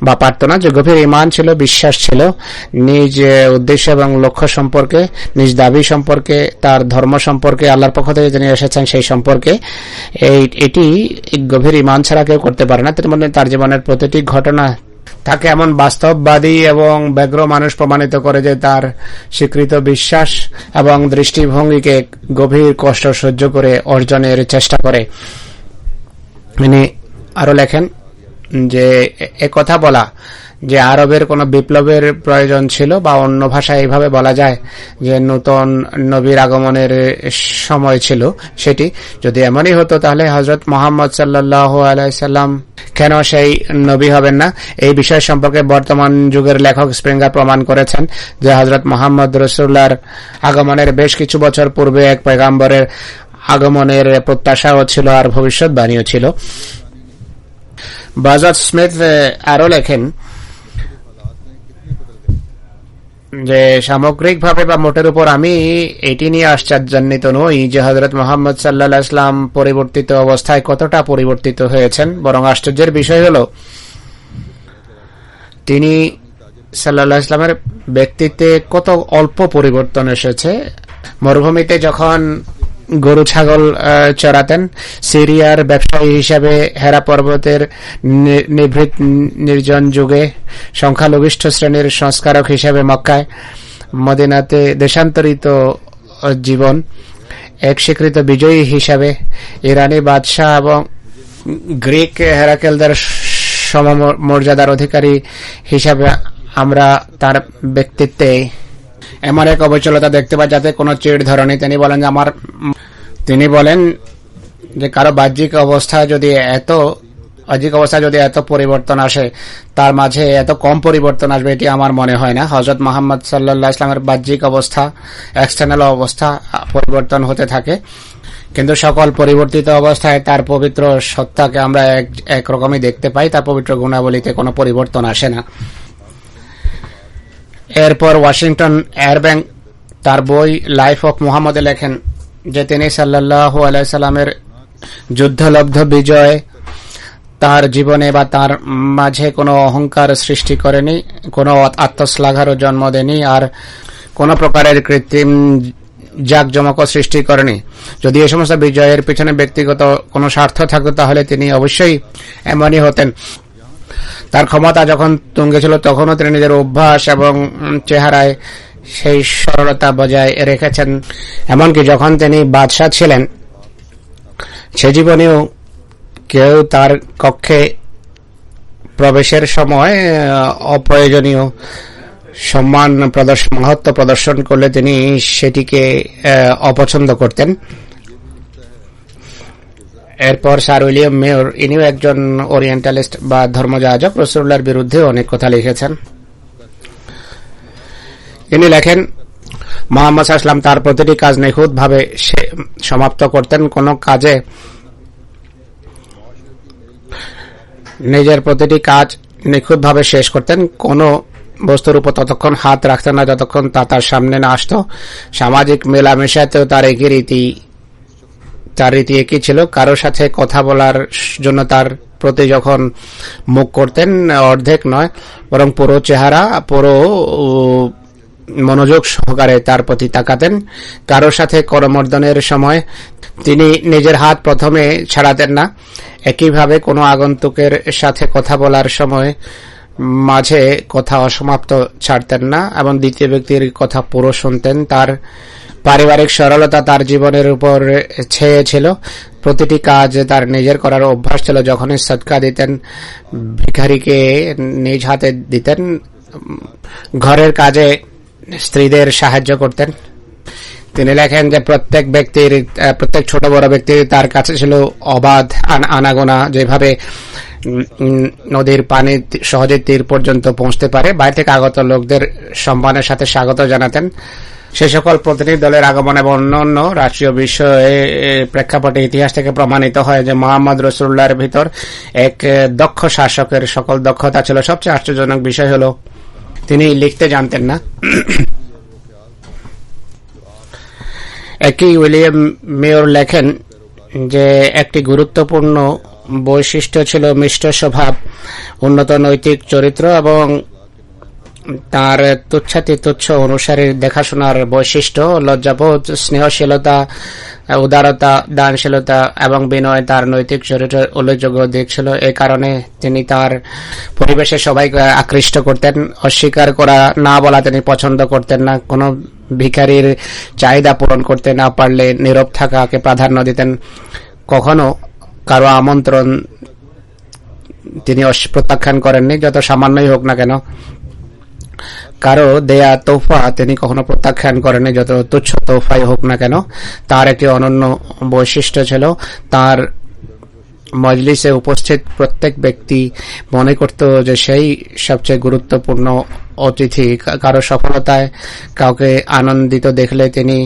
বা পারত না। যে গভীর ঈমান ছিল, বিশ্বাস ছিল নিজ উদ্দেশ্য এবং লক্ষ্য সম্পর্কে, নিজ দাবি সম্পর্কে, তার ধর্ম সম্পর্কে, আল্লাহর পক্ষ থেকে যিনি এসেছেন সেই সম্পর্কে। এটি গভীর ঈমান ছাড়া কেউ করতে পারে না। তার জীবনের প্রতিটি ঘটনা তাকে এমন বাস্তববাদী এবং ব্যগ্র মানুষ প্রমাণিত করে যে তার স্বীকৃত বিশ্বাস এবং দৃষ্টিভঙ্গিকে গভীর কষ্ট সহ্য করে অর্জনের চেষ্টা করে। তিনি আরো লেখেন যে একথা বলা যে আরবের কোন বিপ্লবের প্রয়োজন ছিল, বা অন্য ভাষায় এইভাবে বলা যায় যে নতুন নবীর আগমনের সময় ছিল, সেটি যদি এমনই হতো তাহলে হযরত মুহাম্মদ সাল্লাল্লাহু আলাইহি সাল্লাম কেন সেই নবী হবেন না? এই বিষয় সম্পর্কে বর্তমান যুগের লেখক স্প্রিঙ্গার প্রমাণ করেছেন যে হযরত মুহাম্মদ রাসূলুল্লাহর আগমনের বেশ কিছু বছর পূর্বে এক পয়গম্বরের আগমনের প্রত্যাশাও ছিল আর ভবিষ্যৎবাণীও ছিল। বজওয়ার্থ স্মিথ আরো লেখেন যে সামগ্রিকভাবে বা মোটের উপর আমি এটি নিয়ে আশ্চর্যান্বিত নই যে হযরত মুহাম্মদ সাল্লাল্লাহু আলাইহি ওয়াসাল্লাম পরিবর্তিত অবস্থায় কতটা পরিবর্তিত হয়েছেন। বরং আশ্চর্যের বিষয় হলো তিনি সাল্লাল্লাহু আলাইহি ওয়াসাল্লামের ব্যক্তিত্বে কত অল্প পরিবর্তন এসেছে। মরুভূমিতে যখন গরু ছাগল চড়াতেন, সিরিয়ার ব্যবসায়ী হিসাবে হেরা পর্বতের নিভৃত নির্জন যুগে সংখ্যালঘিষ্ঠ শ্রেণীর সংস্কারক হিসাবে মক্কায়, মদিনাতে দেশান্তরিত জীবন, এক স্বীকৃত বিজয়ী হিসাবে, ইরানি বাদশাহ এবং গ্রিক হেরাকেলদের সমমর্যাদার অধিকারী হিসাবে আমরা তার ব্যক্তিত্বে এমন এক অবচলতা দেখতে পাই যাতে কোনো চিড় ধরনি। তিনি বলেন যে কারো বাহ্যিক অবস্থা যদি এত পরিবর্তন আসে, তার মাঝে এত কম পরিবর্তন আসবে এটি আমার মনে হয় না। হযরত মুহাম্মদ সাল্লাল্লাহু আলাইহি ওয়াসাল্লামের বাহ্যিক অবস্থা, এক্সটার্নাল অবস্থা পরিবর্তন হতে থাকে, কিন্তু সকল পরিবর্তিত অবস্থায় তার পবিত্র সত্তাকে আমরা একরকমই দেখতে পাই। তার পবিত্র গুণাবলীতে কোনো পরিবর্তন আসে না। এরপর ওয়াশিংটন এয়ারব্যাংক তার বই লাইফ অফ মুহাম্মদে লেখেন যে তিনি সাল্লাল্লাহু আলাইহি সাল্লামের যুদ্ধলব্ধ বিজয় তার জীবনে বা তার মাঝে কোনো অহংকার সৃষ্টি করেনি, কোনো আত্মশ্লাঘারও জন্ম দেয়নি, আর কোনো প্রকারের কৃত্রিম জাঁকজমকও সৃষ্টি করেনি। যদি এই সমস্ত বিজয়ের পিছনে ব্যক্তিগত কোনো স্বার্থ থাকতো তাহলে তিনি অবশ্যই এমনই হতেন। তার ক্ষমতা যখন তুঙ্গে ছিল তখনও তিনি নিজের অভ্যাস এবং চেহারায় সেই সরলতা বজায় রেখেছেন। এমনকি যখন তিনি বাদশাহ ছিলেন সে জীবনেও কেউ তার কক্ষে প্রবেশের সময় অপ্রয়োজনীয় সম্মান মাহাত্ম্য প্রদর্শন করলে তিনি সেটিকে অপছন্দ করতেন। এরপর স্যার উইলিয়াম মেয়র, ইনিও একজন ওরিয়েন্টালিস্ট বা ধর্মযাজক, রাসূলুল্লাহর বিরুদ্ধে অনেক কথা লিখেছেন। ইনি লেখেন, মুহাম্মদ সাল্লাল্লাহু আলাইহি ওয়াসাল্লাম তার প্রতিটি কাজ নিখুঁতভাবে সমাপ্ত করতেন। কোন কাজে নিজের প্রতিটি কাজ নিখুঁতভাবে শেষ করতেন। কোন বস্তুর উপর ততক্ষণ হাত রাখতেন না যতক্ষণ তা তার সামনে না আসতো। সামাজিক মেলামেশাতেও তার রীতি একই ছিল। কারোর সাথে কথা বলার জন্য তার প্রতি যখন মুখ করতেন অর্ধেক নয় বরং পুরো চেহারা, পুরো মনোযোগ সহকারে তার প্রতি তাকাতেন। কারোর সাথে করমর্দনের সময় তিনি নিজের হাত প্রথমে ছাড়াতেন না। একইভাবে কোনো আগন্তুকের সাথে কথা বলার সময় মাঝে কথা অসমাপ্ত ছাড়তেন না এবং দ্বিতীয় ব্যক্তির কথা পুরো শুনতেন। তার পারিবারিক সরলতা তার জীবনের উপর ছেয়েছিল। প্রতিটি কাজ তার নিজের করার অভ্যাস ছিল। যখনই সদকা দিতেন ভিখারিকে নিজ হাতে দিতেন। ঘরের কাজে স্ত্রীদের সাহায্য করতেন। তিনি লেখেন যে প্রত্যেক ছোট বড় ব্যক্তির তার কাছে ছিল অবাধ আনাগোনা। যেভাবে নদীর পানি সহজে তীর পর্যন্ত পৌঁছতে পারে, বাইরে থেকে আগত লোকদের সম্মানের সাথে স্বাগত জানাতেন। সে সকল প্রতিনিধি দলের আগমন এবং অন্যান্য রাষ্ট্রীয় বিষয়ে প্রেক্ষাপটে ইতিহাস থেকে প্রমাণিত হয় যে মুহাম্মদ রাসূলুল্লাহর ভিতর এক দক্ষ শাসকের সকল দক্ষতা ছিল। সবচেয়ে আশ্চর্যজনক বিষয় হলো তিনি লিখতে জানতেন না। একই উইলিয়াম মেয়র লেখেন যে একটি গুরুত্বপূর্ণ বৈশিষ্ট্য ছিল মিষ্ট স্বভাব, উন্নত নৈতিক চরিত্র এবং তার তুচ্ছ অনুসারীর দেখাশোনার বৈশিষ্ট্য। লজ্জাবোধ, স্নেহশীলতা, উদারতা, দানশীলতা এবং বিনয় তার নৈতিক চরিত্রের উল্লেখযোগ্য দিক ছিল। এই কারণে তিনি তার পরিবেশে সবাইকে আকৃষ্ট করতেন। অস্বীকার করা না বলা তিনি পছন্দ করতেন না। কোনো ভিখারির চাহিদা পূরণ করতে না পারলে নীরব থাকাকে প্রাধান্য দিতেন। কখনো কারো আমন্ত্রণ তিনি প্রত্যাখ্যান করেননি, যত সামান্যই হোক না কেন। কারো দেয়া তোহফা তিনি কখনো প্রত্যাখ্যান করেননি, যত তুচ্ছ তোহফাই হোক না কেন। তার একটি অনন্য বৈশিষ্ট্য ছিল, তার মজলিসে উপস্থিত প্রত্যেক ব্যক্তি মনে করত যে সেই সবচেয়ে গুরুত্বপূর্ণ অতিথি। কারো সফলতায় কাউকে আনন্দিত দেখলে তিনি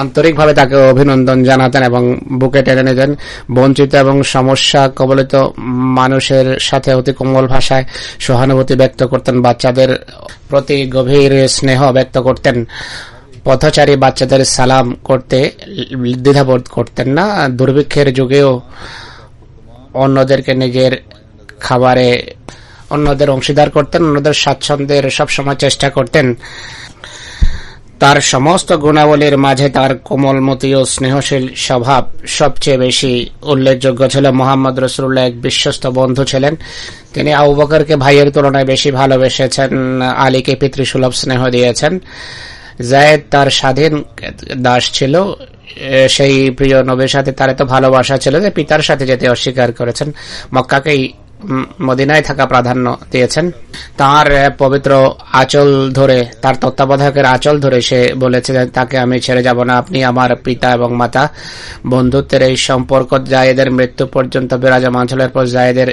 আন্তরিকভাবে তাকে অভিনন্দন জানাতেন এবং বুকে টেনে নিতেন। বঞ্চিত এবং সমস্যা কবলিত মানুষের সাথে অতি কোমল ভাষায় সহানুভূতি ব্যক্ত করতেন। বাচ্চাদের প্রতি গভীর স্নেহ ব্যক্ত করতেন। পথচারী বাচ্চাদের সালাম করতে দ্বিধাবোধ করতেন না। দুর্ভিক্ষের যুগেও অন্যদেরকে নিজের খাবারে অন্যদের অংশীদার করতেন। অন্যদের স্বাচ্ছন্দ্যের সবসময় চেষ্টা করতেন। তার সমস্ত গুণাবলীর মাঝে তার কোমলমতি ও স্নেহশীল স্বভাব সবচেয়ে বেশি উল্লেখযোগ্য ছিল। মুহাম্মদ রাসূলুল্লাহ এক বিশ্বস্ত বন্ধু ছিলেন। তিনি আবু বকরকে ভাইয়ের তুলনায় বেশি ভালোবেসেছেন, আলীকে পিতৃসুলভ স্নেহ দিয়েছেন। যায়েদ তার স্বাধীন দাস ছিল। সেই প্রিয় নবীর সাথে তার এত ভালোবাসা ছিল যে পিতার সাথে যেতে অস্বীকার করেছেন। মক্কাকেই মদিনায় থাকা প্রাধান্য দিয়েছেন। তার পবিত্র আঁচল ধরে, তার তত্ত্বাবধায়কের আঁচল ধরে সে বলেছে তাকে আমি ছেড়ে যাব না, আপনি আমার পিতা এবং মাতা। বন্ধুত্বের এই সম্পর্ক জায়েদের মৃত্যু পর্যন্ত বিরাজমান ছিল। এরপর জায়েদের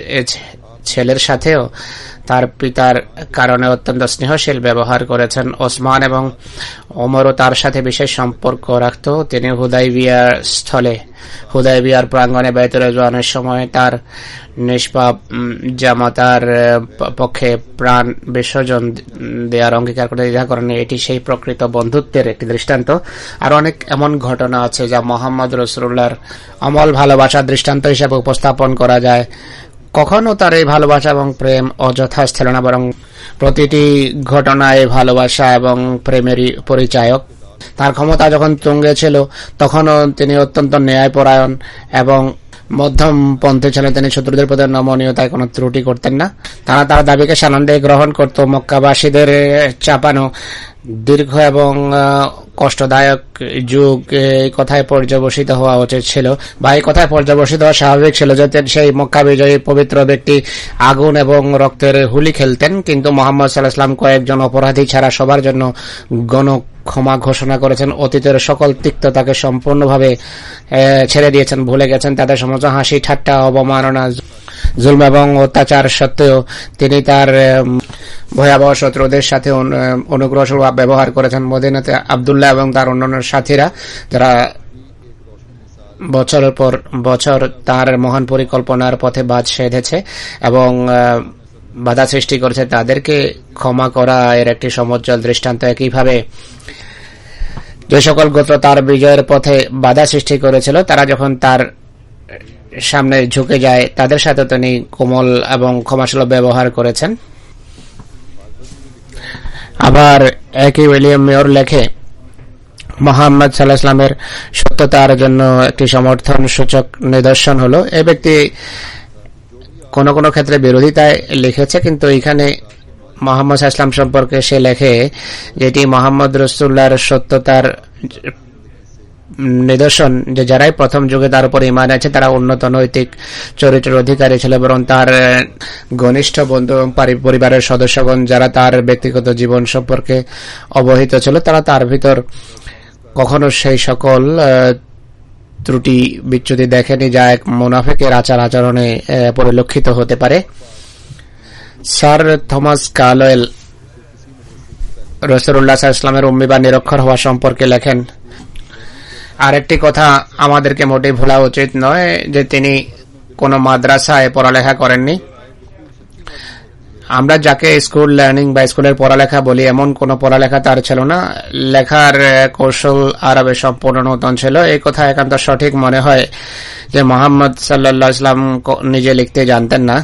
ছেলের সাথেও তার পিতার কারণে অত্যন্ত স্নেহশীল ব্যবহার করেছেন। ওসমান এবং ওমরও তার সাথে বিশেষ সম্পর্ক রাখত। তিনি হুদাইবিয়ার প্রাঙ্গণে বাইতুল রিজওয়ানের সময় তার নিষ্পাপ জামাতার পক্ষে প্রাণ বিসর্জন দেওয়ার অঙ্গীকার করে দ্বিধা করেনি। এটি সেই প্রকৃত বন্ধুত্বের একটি দৃষ্টান্ত। আর অনেক এমন ঘটনা আছে যা মোহাম্মদ রাসূলুল্লাহর অমল ভালোবাসার দৃষ্টান্ত হিসেবে উপস্থাপন করা যায়। কখনো তার এই ভালোবাসা এবং প্রেম অযথা ছিল না, বরং প্রতিটি ঘটনায় ভালোবাসা এবং প্রেমেরই পরিচায়ক। তার ক্ষমতা যখন তুঙ্গে ছিল তখনও তিনি অত্যন্ত ন্যায়পরায়ণ এবং মধ্যম পন্থী ছিলেন। তিনি শত্রুদের প্রতি নমনীয়তায় কোনো ত্রুটি করতেন না। তারা তার দাবিকে সানন্দে গ্রহণ করত। মক্কাবাসীদের চাপানো দীর্ঘ এবং কষ্টদায়ক যুগ এই কথায় পর্যবসিত হওয়া উচিত ছিল, বা এই কথায় পর্যবসিত হওয়া স্বাভাবিক ছিল যে সেই মক্কা বিজয়ী পবিত্র ব্যক্তি আগুন এবং রক্তের হুলি খেলতেন, কিন্তু মুহাম্মদ সাল্লাল্লাহু আলাইহি ওয়াসাল্লাম কয়েকজন অপরাধী ছাড়া সবার জন্য গণ ক্ষমা ঘোষণা করেছেন। অতীতের সকল তিক্ততাকে সম্পূর্ণভাবে ছেড়ে দিয়েছেন, ভুলে গেছেন। তাদের সমস্ত হাসি ঠাট্টা, অবমাননা, জুলম এবং অত্যাচার সত্ত্বেও তিনি তার ভয়াবহ শত্রুদের সাথে অনুগ্রহস্বরূপ ব্যবহার করেছেন। মদিনাতে আব্দুল্লাহ এবং তার অন্যান্য সাথীরা যারা বছরের পর বছর তার মহান পরিকল্পনার পথে বাদ সেধেছে এবং বাধা সৃষ্টি করেছে, তাদেরকে ক্ষমা করা এর একটি সমুজ্জ্বল দৃষ্টান্ত। একইভাবে যে সকল গোত্র তার বিজয়ের পথে বাধা সৃষ্টি করেছিল, তারা যখন তার সামনে ঝুঁকে যায় তাদের সাথে তিনি কোমল এবং ক্ষমাসুলভ ব্যবহার করেছেন। আবার একই উইলিয়াম মেয়র লেখে, মুহাম্মদ সাল্লাল্লাহু আলাইহি ওয়াসাল্লামের সত্যতার জন্য একটি সমর্থন সূচক নিদর্শন হলো, এই ব্যক্তি কোন কোন ক্ষেত্রে বিরোধিতায় লিখেছে, কিন্তু এখানে মুহাম্মদ সাল্লাল্লাহু আলাইহি ওয়াসাল্লাম সম্পর্কে সে লেখে যেটি মুহাম্মদ রাসূলুল্লাহর সত্যতার নিদর্শন যে যারাই প্রথম যুগে তার উপর ঈমান আছে তারা উন্নত নৈতিক চরিত্রের অধিকারী ছিল, বরং তার ঘনিষ্ঠ বন্ধু এবং পরিবারের সদস্যগণ যারা তার ব্যক্তিগত জীবন সম্পর্কে অবহিত ছিল, তারা তার ভিতর কখনো সেই সকল ত্রুটি বিচ্যুতি দেখেনি যা এক মুনাফিকের আচার আচরণে পরিলক্ষিত হতে পারে। স্যার থমাস কার্লাইল রাসূলুল্লাহ সাল্লাল্লাহু আলাইহি ওয়াসাল্লামের উম্মি বা নিরক্ষর হওয়া সম্পর্কে লেখেন, আরেকটি কথা আমাদেরকে মোটেই ভোলা উচিত নয় যে তিনি কোনো মাদ্রাসায় পড়ালেখা করেননি। আমরা যাকে স্কুল লার্নিং বা স্কুলের পড়ালেখা বলি, এমন কোনো পড়ালেখা তার ছিল না। লেখার কৌশল আরবে সম্পূর্ণ নতুন ছিল। এই কথা একান্ত সঠিক মনে হয় যে মুহাম্মদ সাল্লাল্লাহু আলাইহি ওয়াসাল্লাম নিজে লিখতে জানতেন না।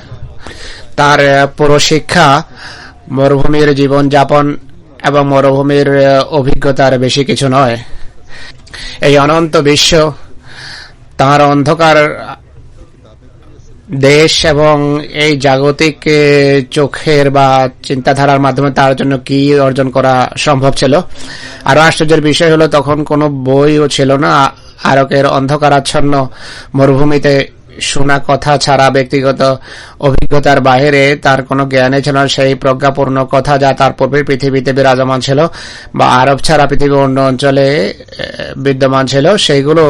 তার পুরো শিক্ষা মরুভূমির জীবন যাপন এবং মরুভূমির অভিজ্ঞতার বেশি কিছু নয়। এই অনন্ত বিশ্ব, তার অন্ধকার দেশ এবং এই জাগতিক চোখের বা চিন্তাধারার মাধ্যমে তার জন্য কি অর্জন করা সম্ভব ছিল। আরো আশ্চর্যের বিষয় হলো তখন কোনো বইও ছিল না। আরকের অন্ধকারাচ্ছন্ন মরুভূমিতে শোনা কথা ছাড়া ব্যক্তিগত অভিজ্ঞতার বাইরে তার কোনো জ্ঞানে ছিল সেই প্রজ্ঞাপূর্ণ কথা যা তার পূর্বে পৃথিবীতে বিরাজমান ছিল বা আরব ছাড়া পৃথিবীর অন্য অঞ্চলে বিদ্যমান ছিল, সেইগুলো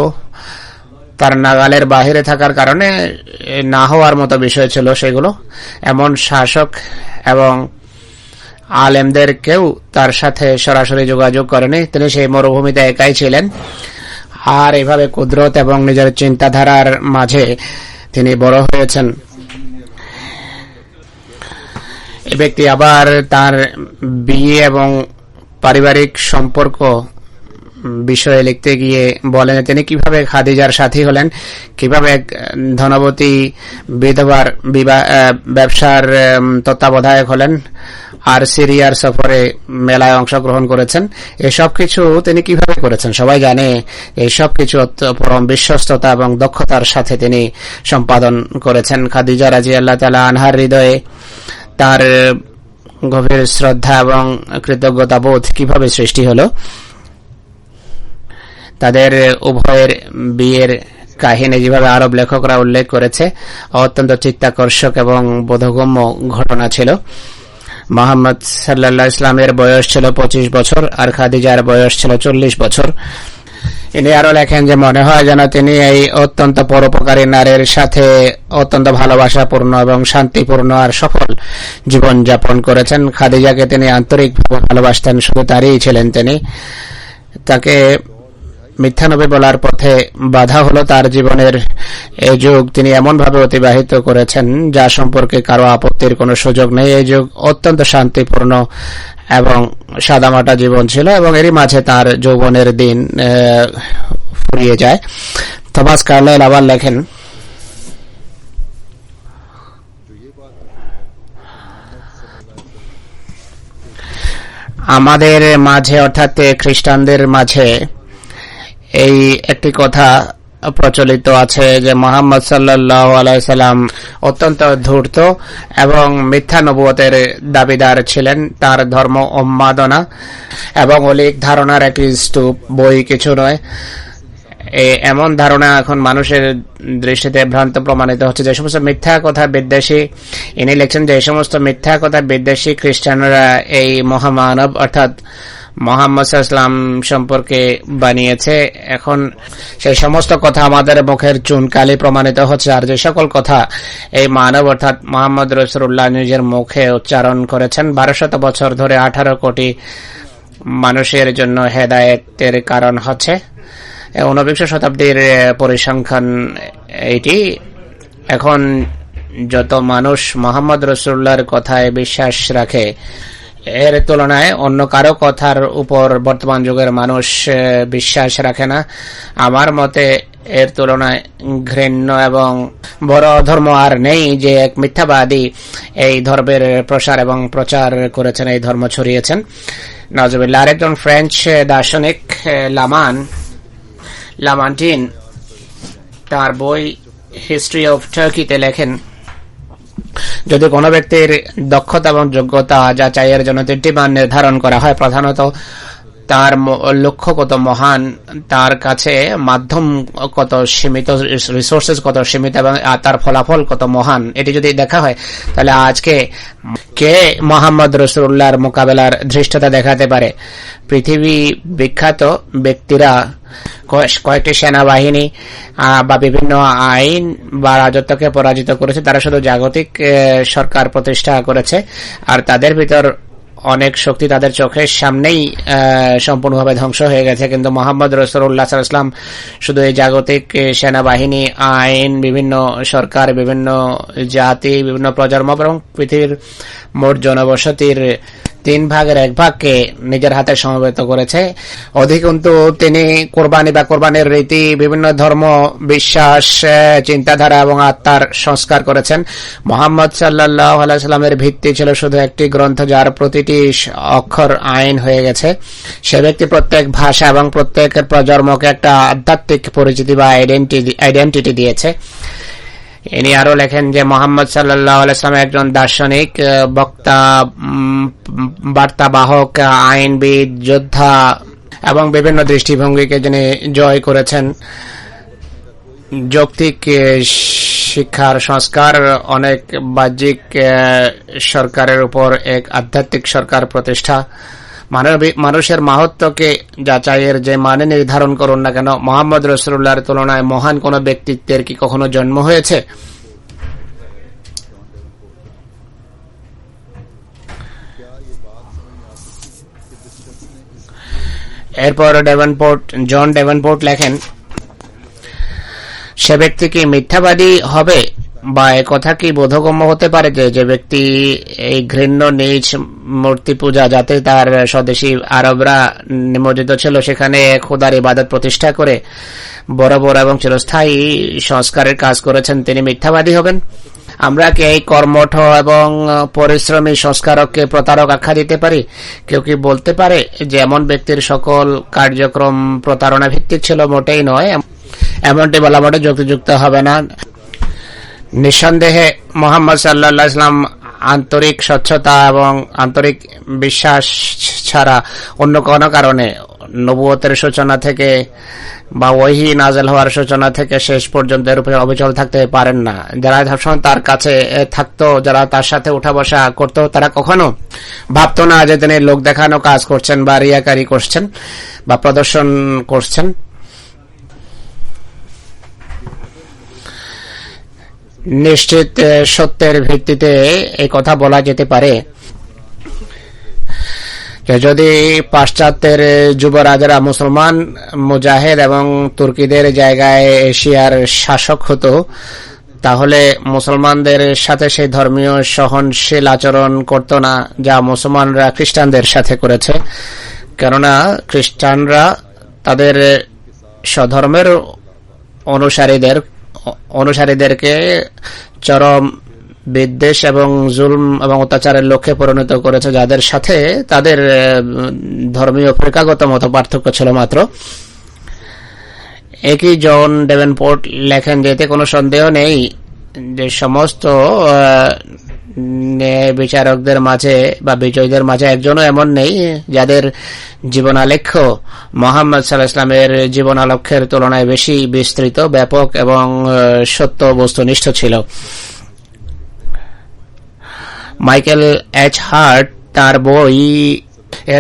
তার নাগালের বাহিরে থাকার কারণে না হওয়ার মতো বিষয় ছিল। সেগুলো এমন শাসক এবং আলেমদের কেউ তার সাথে সরাসরি যোগাযোগ করেনি। তিনি সেই মরুভূমিতে একাই ছিলেন। আর এভাবে কুদরত এবং নিজের চিন্তাধারার মাঝে তিনি বড় হয়েছেন। এই ব্যক্তি আবার তার বিয়ে এবং পারিবারিক সম্পর্ক বিষয়ে লিখতে গিয়ে বলেন তিনি কিভাবে খাদিজার সাথী হলেন, কিভাবে এক ধনবতী বিধবার ব্যবসার তত্ত্বাবধায়ক হলেন আর সিরিয়ার সফরে মেলায় অংশগ্রহণ করেছেন। এসব কিছু তিনি কিভাবে করেছেন সবাই জানে। এইসব কিছু পরম বিশ্বস্ততা এবং দক্ষতার সাথে তিনি সম্পাদন করেছেন। খাদিজা রাদিয়াল্লাহু তাআলা আনহার হৃদয়ে তার গভীর শ্রদ্ধা এবং কৃতজ্ঞতা বোধ কিভাবে সৃষ্টি হলো। তাদের উভয়ের বিয়ের কাহিনী যেভাবে আরব লেখকরা উল্লেখ করেছে অত্যন্ত চিত্তাকর্ষক এবং বোধগম্য ঘটনা ছিল। মুহাম্মদ সাল্লাল্লাহু আলাইহি ওয়াসাল্লামের বয়স ছিল 25 বছর আর খাদিজার বয়স ছিল 40 বছর। ইনি আরো লেখেন যে মনে হয় যেন তিনি এই অত্যন্ত পরোপকারী নারীর সাথে অত্যন্ত ভালোবাসাপূর্ণ এবং শান্তিপূর্ণ আর সফল জীবন যাপন করেছেন। খাদিজাকে তিনি আন্তরিকভাবে ভালোবাসতেন, শুধু তারই ছিলেন তিনি। তাকে মিথ্যা নবী বলার পথে বাধা হলো তার জীবনের এই যুগ তিনি এমন ভাবে অতিবাহিত করেছেন যা সম্পর্কে কারো আপত্তির কোনো সুযোগ নেই। এই যুগ অত্যন্ত শান্তিপূর্ণ এবং সাদামাটা জীবন ছিল এবং এরই মাঝে তার যৌবনের দিন ফুরিয়ে যায়। থমাস কার্লাইল আবার লেখেন, আমাদের মাঝে অর্থাৎ খ্রিস্টানদের মাঝে এই একটি কথা প্রচলিত আছে যে মুহাম্মদ সাল্লাল্লাহু আলাইহি সাল্লাম অত্যন্ত ধূর্ত এবং মিথ্যা নবুয়তের দাবিদার ছিলেন। তার ধর্ম উন্মাদনা এবং অলিক ধারণার একটি স্তূপ, বই কিছু নয়। এমন ধারণা এখন মানুষের দৃষ্টিতে ভ্রান্ত প্রমাণিত হচ্ছে। যে সমস্ত মিথ্যা কথা বিদ্বেষী, ইনি লিখছেন যে এই সমস্ত মিথ্যা কথা বিদ্বেষী খ্রিস্টানরা এই মহামানব অর্থাৎ মুহাম্মদ সাল্লাল্লাহু আলাইহি ওয়াসাল্লাম সম্পর্কে বানিয়েছে। এখন সেই সমস্ত কথা আমাদের মুখের চুনকালি প্রমাণিত হচ্ছে। আর যে সকল কথা এই মানব অর্থাৎ মুহাম্মদ রাসূলুল্লাহ নিজের মুখে উচ্চারণ করেছেন 1200 বছর ধরে 18 কোটি মানুষের জন্য হেদায়েতের কারণ হচ্ছে। 19 শতাব্দীর পরিসংখ্যান এটি। এখন যত মানুষ মুহাম্মদ রাসূলুল্লাহর কথায় বিশ্বাস রাখে এর তুলনায় অন্য কারো কথার উপর বর্তমান যুগের মানুষ বিশ্বাস রাখে না। আমার মতে এর তুলনায় ঘৃণ্য এবং বড় ধর্ম আর নেই যে এক মিথ্যাবাদী এই ধর্মের প্রসার এবং প্রচার করেছেন, এই ধর্ম ছড়িয়েছেন। নাউজুবিল্লাহ। আরেকজন ফ্রেঞ্চ দার্শনিক লামান্টিন তার বই হিস্ট্রি অফ টার্কিতে লেখেন, যদি কোনো ব্যক্তির দক্ষতা এবং যোগ্যতা যাচাইয়ের জন্য 3টি মান নির্ধারণ করা হয়, প্রধানত তার লক্ষ্য কত মহান, তার কাছে মাধ্যম কত সীমিত, রিসোর্সেস কত সীমিত এবং তার ফলাফল কত মহান, এটি যদি দেখা হয় তাহলে আজকে কে মুহাম্মদ রাসূলুল্লাহর মোকাবেলার ধৃষ্টতা দেখাতে পারে। পৃথিবী বিখ্যাত ব্যক্তিরা কয়েকটি সেনাবাহিনী বা বিভিন্ন আইন বা রাজত্বকে পরাজিত করেছে। তারা শুধু জাগতিক সরকার প্রতিষ্ঠা করেছে আর তাদের ভিতর অনেক শক্তি তাদের চোখের সামনেই সম্পূর্ণভাবে ধ্বংস হয়ে গেছে। কিন্তু মুহাম্মদ রাসূলুল্লাহ সাল্লাল্লাহু আলাইহি ওয়াসাল্লাম শুধু এই জাগতিক সেনাবাহিনী, আইন, বিভিন্ন সরকার, বিভিন্ন জাতি, বিভিন্ন প্রজন্ম এবং পৃথিবীর মোট জনবসতির 3 ভাগের 1 ভাগকে নিজের হাতে সমবেত করেছে। অধিকন্তু তিনি কোরবানি বা কোরবানির রীতি, বিভিন্ন ধর্ম, বিশ্বাস, চিন্তাধারা এবং আত্মার সংস্কার করেছেন। মুহাম্মদ সাল্লাল্লাহু আলাইহি ওয়াসাল্লামের ভিত্তি ছিল শুধু একটি গ্রন্থ যার প্রতিটি অক্ষর আইন হয়ে গেছে। সে ব্যক্তি প্রত্যেক ভাষা এবং প্রত্যেকের প্রজন্মকে একটা আধ্যাত্মিক পরিচিতি বা আইডেন্টিটি দিয়েছে। ইনি আরো লেখেন যে মুহাম্মদ সাল্লাল্লাহু আলাইহি ওয়াসাল্লাম একজন দার্শনিক, বক্তা, বার্তাবাহক, আইনবিদ, যোদ্ধা এবং বিভিন্ন দৃষ্টিভঙ্গিকে যিনি জয় করেছেন। যৌক্তিক শিক্ষার সংস্কার, অনেক বাহ্যিক সরকারের উপর এক আধ্যাত্মিক সরকার প্রতিষ্ঠা। মানুষের মাহাত্ম্যকে যাচাইয়ের যে মানে নির্ধারণ করুন না কেন, মুহাম্মদ রাসূলুল্লাহর তুলনায় মহান কোন ব্যক্তিত্বের কি কখনো জন্ম হয়েছে? এরপর জন ডেভেনপোর্ট লেখেন, সে ব্যক্তি কি মিথ্যাবাদী হবে বা একথা কি বোধগম্য হতে পারে যে ব্যক্তি এই ঘৃণ্য নিজ মূর্তি পূজা যাতে তার স্বদেশী আরবরা নিমজ্জিত ছিল সেখানে খোদার ইবাদত প্রতিষ্ঠা করে বড় বড় এবং চিরস্থায়ী সংস্কারের কাজ করেছেন, তিনি মিথ্যাবাদী হবেন? আমরা কি এই কর্মঠ এবং পরিশ্রমী সংস্কারককে প্রতারক আখ্যা দিতে পারি? কেউ কি বলতে পারে যে এমন ব্যক্তির সকল কার্যক্রম প্রতারণা ভিত্তিক ছিল? মোটেই নয়। এমনটি বলা মোটে যুক্তিযুক্ত হবে না। নিঃসন্দেহে মুহাম্মদ সাল্লাল্লাহু আলাইহি ওয়াসাল্লাম আন্তরিক স্বচ্ছতা এবং আন্তরিক বিশ্বাস ছাড়া অন্য কোনো কারণে নবুয়তের সূচনা থেকে বা ওহী নাযিল হওয়ার সূচনা থেকে শেষ পর্যন্ত এর উপরে অবিচল থাকতে পারেন না। যারা সবসময় তার কাছে থাকতো, যারা তার সাথে উঠা বসা করতো, তারা কখনো ভাবতো না যে তিনি লোক দেখানো কাজ করছেন বা রিয়াকারি করছেন বা প্রদর্শন করছেন। নিশ্চিত সত্যের ভিত্তিতে এই কথা বলা যেতে পারে যে যদি পাশ্চাত্যের যুবরাজরা মুসলমান মুজাহিদ এবং তুর্কিদের জায়গায় এশিয়ার শাসক হতো, তাহলে মুসলমানদের সাথে সেই ধর্মীয় সহনশীল আচরণ করত না যা মুসলমানরা খ্রিস্টানদের সাথে করেছে। কেননা খ্রিস্টানরা তাদের স্বধর্মের অনুসারীদেরকে চরম বিদ্বেষ এবং জুলম এবং অত্যাচারের লক্ষ্যে পরিণত করেছে, যাদের সাথে তাদের ধর্মীয় ফিরকাগত মত পার্থক্য ছিল মাত্র। একই জন ডেভেনপোর্ট লেখেন যে এতে কোনো সন্দেহ নেই যে সমস্ত বিচারকদের মাঝে বা বিজয়ীদের মাঝে একজনও এমন নেই যাদের জীবনালেখ্য মুহাম্মদ সাল্লাল্লাহু আলাইহি ওয়াসাল্লামের জীবনালেখ্যের তুলনায় বেশি বিস্তৃত, ব্যাপক এবং সত্য বস্তুনিষ্ঠ ছিল। মাইকেল এইচ হার্ট তার বই এ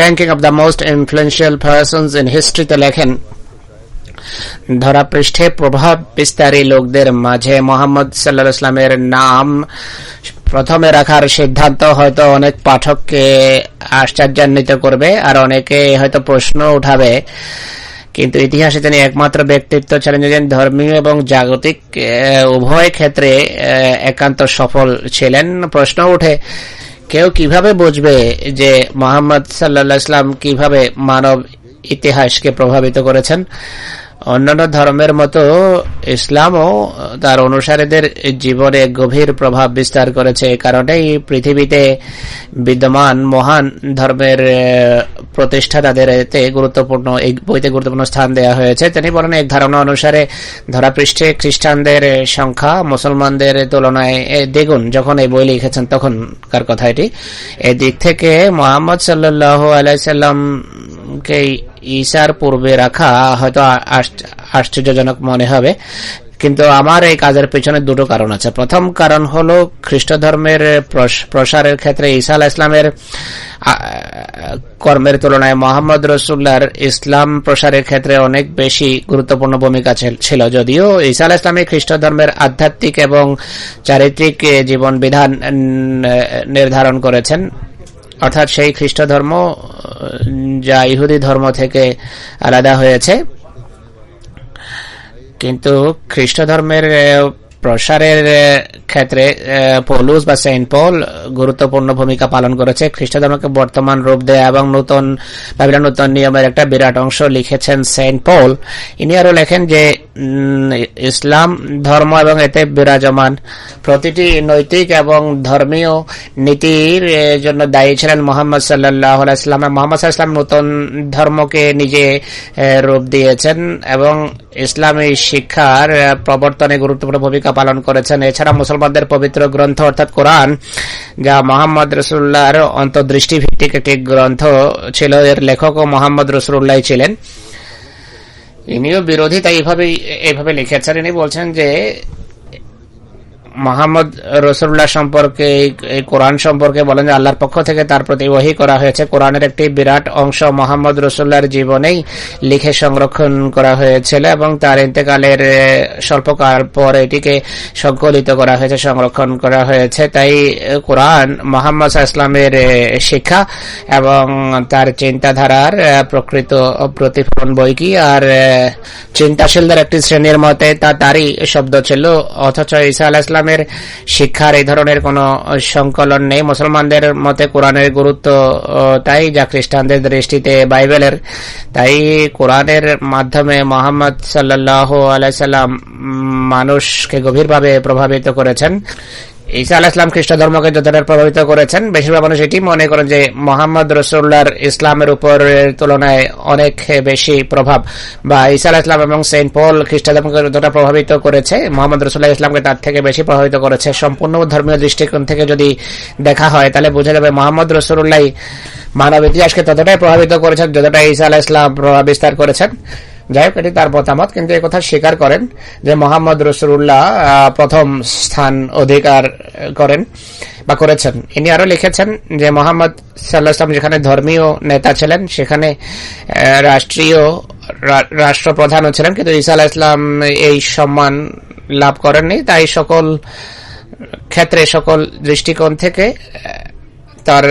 ranking of the most influential persons in হিস্ট্রিতে লেখেন, ধরাপৃষ্ঠে প্রভাব বিস্তারী লোকদের মাঝে মুহাম্মদ সাল্লাল্লাহু আলাইহি ওয়াসাল্লামের নাম প্রথমে রাখার সিদ্ধান্ত হয়তো অনেক পাঠককে আশ্চর্যান্বিত করবে আর অনেকে হয়তো প্রশ্ন উঠাবে, কিন্তু ইতিহাসে তিনি একমাত্র ব্যক্তিত্ব ছিলেন যিনি ধর্মীয় এবং জাগতিক উভয় ক্ষেত্রে একান্ত সফল ছিলেন। প্রশ্ন উঠে কেউ কিভাবে বুঝবে যে মুহাম্মদ সাল্লাল্লাহু আলাইহি ওয়াসাল্লাম কিভাবে মানব ইতিহাসকে প্রভাবিত করেছেন? অন্যান্য ধর্মের মতো ইসলামও তার অনুসারীদের জীবনে গভীর প্রভাব বিস্তার করেছে। কারণেই পৃথিবীতে বিদ্যমান মহান ধর্মের প্রতিষ্ঠাতাদের এই বইতে গুরুত্বপূর্ণ স্থান দেওয়া হয়েছে। তিনি বলেন, এক ধারণা অনুসারে ধরাপৃষ্ঠে খ্রিস্টানদের সংখ্যা মুসলমানদের তুলনায় দ্বিগুণ। যখন এই বই লিখেছেন তখনকার কথা এটি। এদিক থেকে মুহাম্মদ সাল্লাল্লাহু আলাইহি সাল্লামকে ঈসার পূর্বে রাখা হয়তো আশ্চর্যজনক মনে হবে, কিন্তু আমার এই কাজের পেছনে দুটো কারণ আছে। প্রথম কারণ হলো খ্রিস্ট ধর্মের প্রসারের ক্ষেত্রে ঈসা আলাইহিস সালামের কর্মের তুলনায় মুহাম্মদ রাসূলুল্লাহর ইসলাম প্রসারের ক্ষেত্রে অনেক বেশি গুরুত্বপূর্ণ ভূমিকা ছিল। যদিও ঈসা আলাইহিস সালাম খ্রিস্ট ধর্মের আধ্যাত্মিক এবং চারিত্রিক জীবন বিধান নির্ধারণ করেছেন, অর্থাৎ সেই খ্রিস্ট ধর্ম যা ইহুদি ধর্ম থেকে আলাদা হয়েছে, কিন্তু খ্রিস্ট ধর্মের প্রসারের ক্ষেত্রে পৌলুস বা সেন্ট পল গুরুত্বপূর্ণ ভূমিকা পালন করেছে। খ্রিস্ট ধর্মকে বর্তমান রূপ দেয়া এবং নতুন নিয়মের একটা বিরাট অংশ লিখেছেন সেন্ট পল। ইনি আরো লেখেন যে ইসলাম ধর্ম এবং এতে বিরাজমান প্রতিটি নৈতিক এবং ধর্মীয় নীতির জন্য দায়ী ছিলেন মুহাম্মদ সাল্লাল্লাহু আলাইহি ওয়াসাল্লাম। মুহাম্মদ সাল্লাল্লাহু আলাইহি ওয়াসাল্লাম নতুন ধর্মকে নিজে রূপ দিয়েছেন এবং ইসলামী শিক্ষার প্রবর্তনে গুরুত্বপূর্ণ ভূমিকা পালন করেছেন। এছাড়া মুসলমানদের পবিত্র গ্রন্থ অর্থাৎ কোরআন, যা মুহাম্মদ রাসূলুল্লাহর অন্তর্দৃষ্টি ভিত্তিক একটি গ্রন্থ ছিল, এর লেখকও মুহাম্মদ রাসূলুল্লাহ ছিলেন। ইনিও বিরোধী, তাই এইভাবে লিখেছেন। ইনি বলছেন যে মুহাম্মদ রাসূলুল্লাহ সম্পর্কে, এই কোরআন সম্পর্কে বলেন যে আল্লাহর পক্ষ থেকে তার প্রতি ওহী করা হয়েছে। কোরআনের একটি বিরাট অংশ মুহাম্মদ রাসূলুল্লাহর জীবনেই লিখে সংরক্ষণ করা হয়েছিল এবং তার ইন্তেকালের স্বল্পকাল পর এটিকে সংকলিত করা হয়েছে, সংরক্ষণ করা হয়েছে। তাই কোরআন মুহাম্মদ সাল্লাল্লাহু আলাইহি ওয়াসাল্লামের শিক্ষা এবং তার চিন্তাধারার প্রকৃত প্রতিফলন বই কি। আর চিন্তাশীলদের একটি শ্রেণীর মতে তারই শব্দ ছিল, অথচ ঈসা আলাইহিস সালাম শিক্ষার এই ধরনের কোন সংকলন নেই। মুসলমানদের মতে কোরআনের গুরুত্ব তাই যা খ্রিস্টানদের দৃষ্টিতে বাইবেলের। তাই কোরআনের মাধ্যমে মুহাম্মদ সাল্লাল্লাহু আলাইহি সাল্লাম মানুষকে গভীরভাবে প্রভাবিত করেছেন। ঈসা আলাইহিস সালাম খ্রিস্ট ধর্মকে যতটা প্রভাবিত করেছেন, বেশিরভাগ মানুষ এটি মনে করেন যে মুহাম্মদ রাসূলুল্লাহর ইসলামের উপর তুলনায় অনেক বেশি প্রভাব, বা ঈসা আলাইহিস সালাম এবং সেন্ট পল খ্রিস্ট ধর্মকে যতটা প্রভাবিত করেছে, মুহাম্মদ রাসূলুল্লাহ ইসলামকে তার থেকে বেশি প্রভাবিত করেছে। সম্পূর্ণ ধর্মীয় দৃষ্টিকোণ থেকে যদি দেখা হয় তাহলে বোঝা যাবে মুহাম্মদ রাসূলুল্লাহ মানব ইতিহাসকে ততটাই প্রভাবিত করেছেন যতটা ঈসা আলাইহিস সালাম প্রভাব বিস্তার করেছেন। যাই হোক, এটি তার মতামত, কিন্তু এই কথা স্বীকার করেন যে মুহাম্মদ রাসূলুল্লাহ প্রথম স্থান অধিকার করেন বা করেছেন। ইনি আরো লিখেছেন যে মুহাম্মদ সাল্লাল্লাহু আলাইহি ওয়াসাল্লাম যেখানে ধর্মীয় নেতা ছিলেন, সেখানে রাষ্ট্রীয় রাষ্ট্রপ্রধানও ছিলেন, কিন্তু ঈসা আলাইহিস সালাম এই সম্মান লাভ করেননি। তাই সকল ক্ষেত্রে, সকল দৃষ্টিকোণ থেকে তার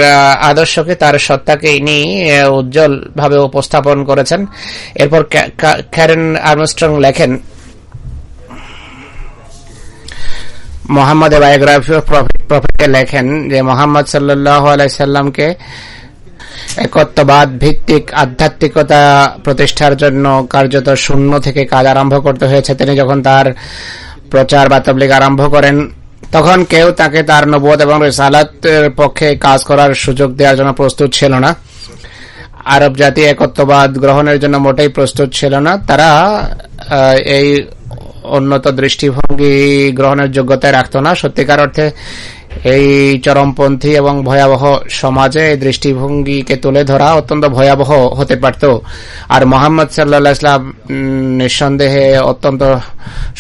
আদর্শকে, তার সত্তাকে ইনি উজ্জ্বল ভাবে উপস্থাপন করেছেন। এরপর ক্যারেন আর্মস্ট্রং লেখেন, মোহাম্মদের বায়োগ্রাফি অফ প্রফেটে লেখেন যে মোহাম্মদ সাল্লাল্লাহু আলাইহি সাল্লামকে একত্ববাদ ভিত্তিক আধ্যাত্মিকতা প্রতিষ্ঠার জন্য কার্যত শূন্য থেকে কাজ আরম্ভ করতে হয়েছে। তিনি যখন তার প্রচার বা তাবলীগ আরম্ভ করেন, তখন কেউ তাকে তার নবুয়ত এবং রিসালাতের পক্ষে কাজ করার সুযোগ দেওয়ার জন্য প্রস্তুত ছিল না। আরব জাতি একত্ববাদ গ্রহণের জন্য মোটেই প্রস্তুত ছিল না। তারা এই উন্নত দৃষ্টিভঙ্গি গ্রহণের যোগ্যতায় রাখত না। সত্যিকার অর্থে এই চরমপন্থী এবং ভয়াবহ সমাজে এই দৃষ্টিভঙ্গিকে তুলে ধরা অত্যন্ত ভয়াবহ হতে পারত। আর মোহাম্মদ সাল্লাল্লাহু আলাইহি ওয়াসাল্লাম নিঃসন্দেহে অত্যন্ত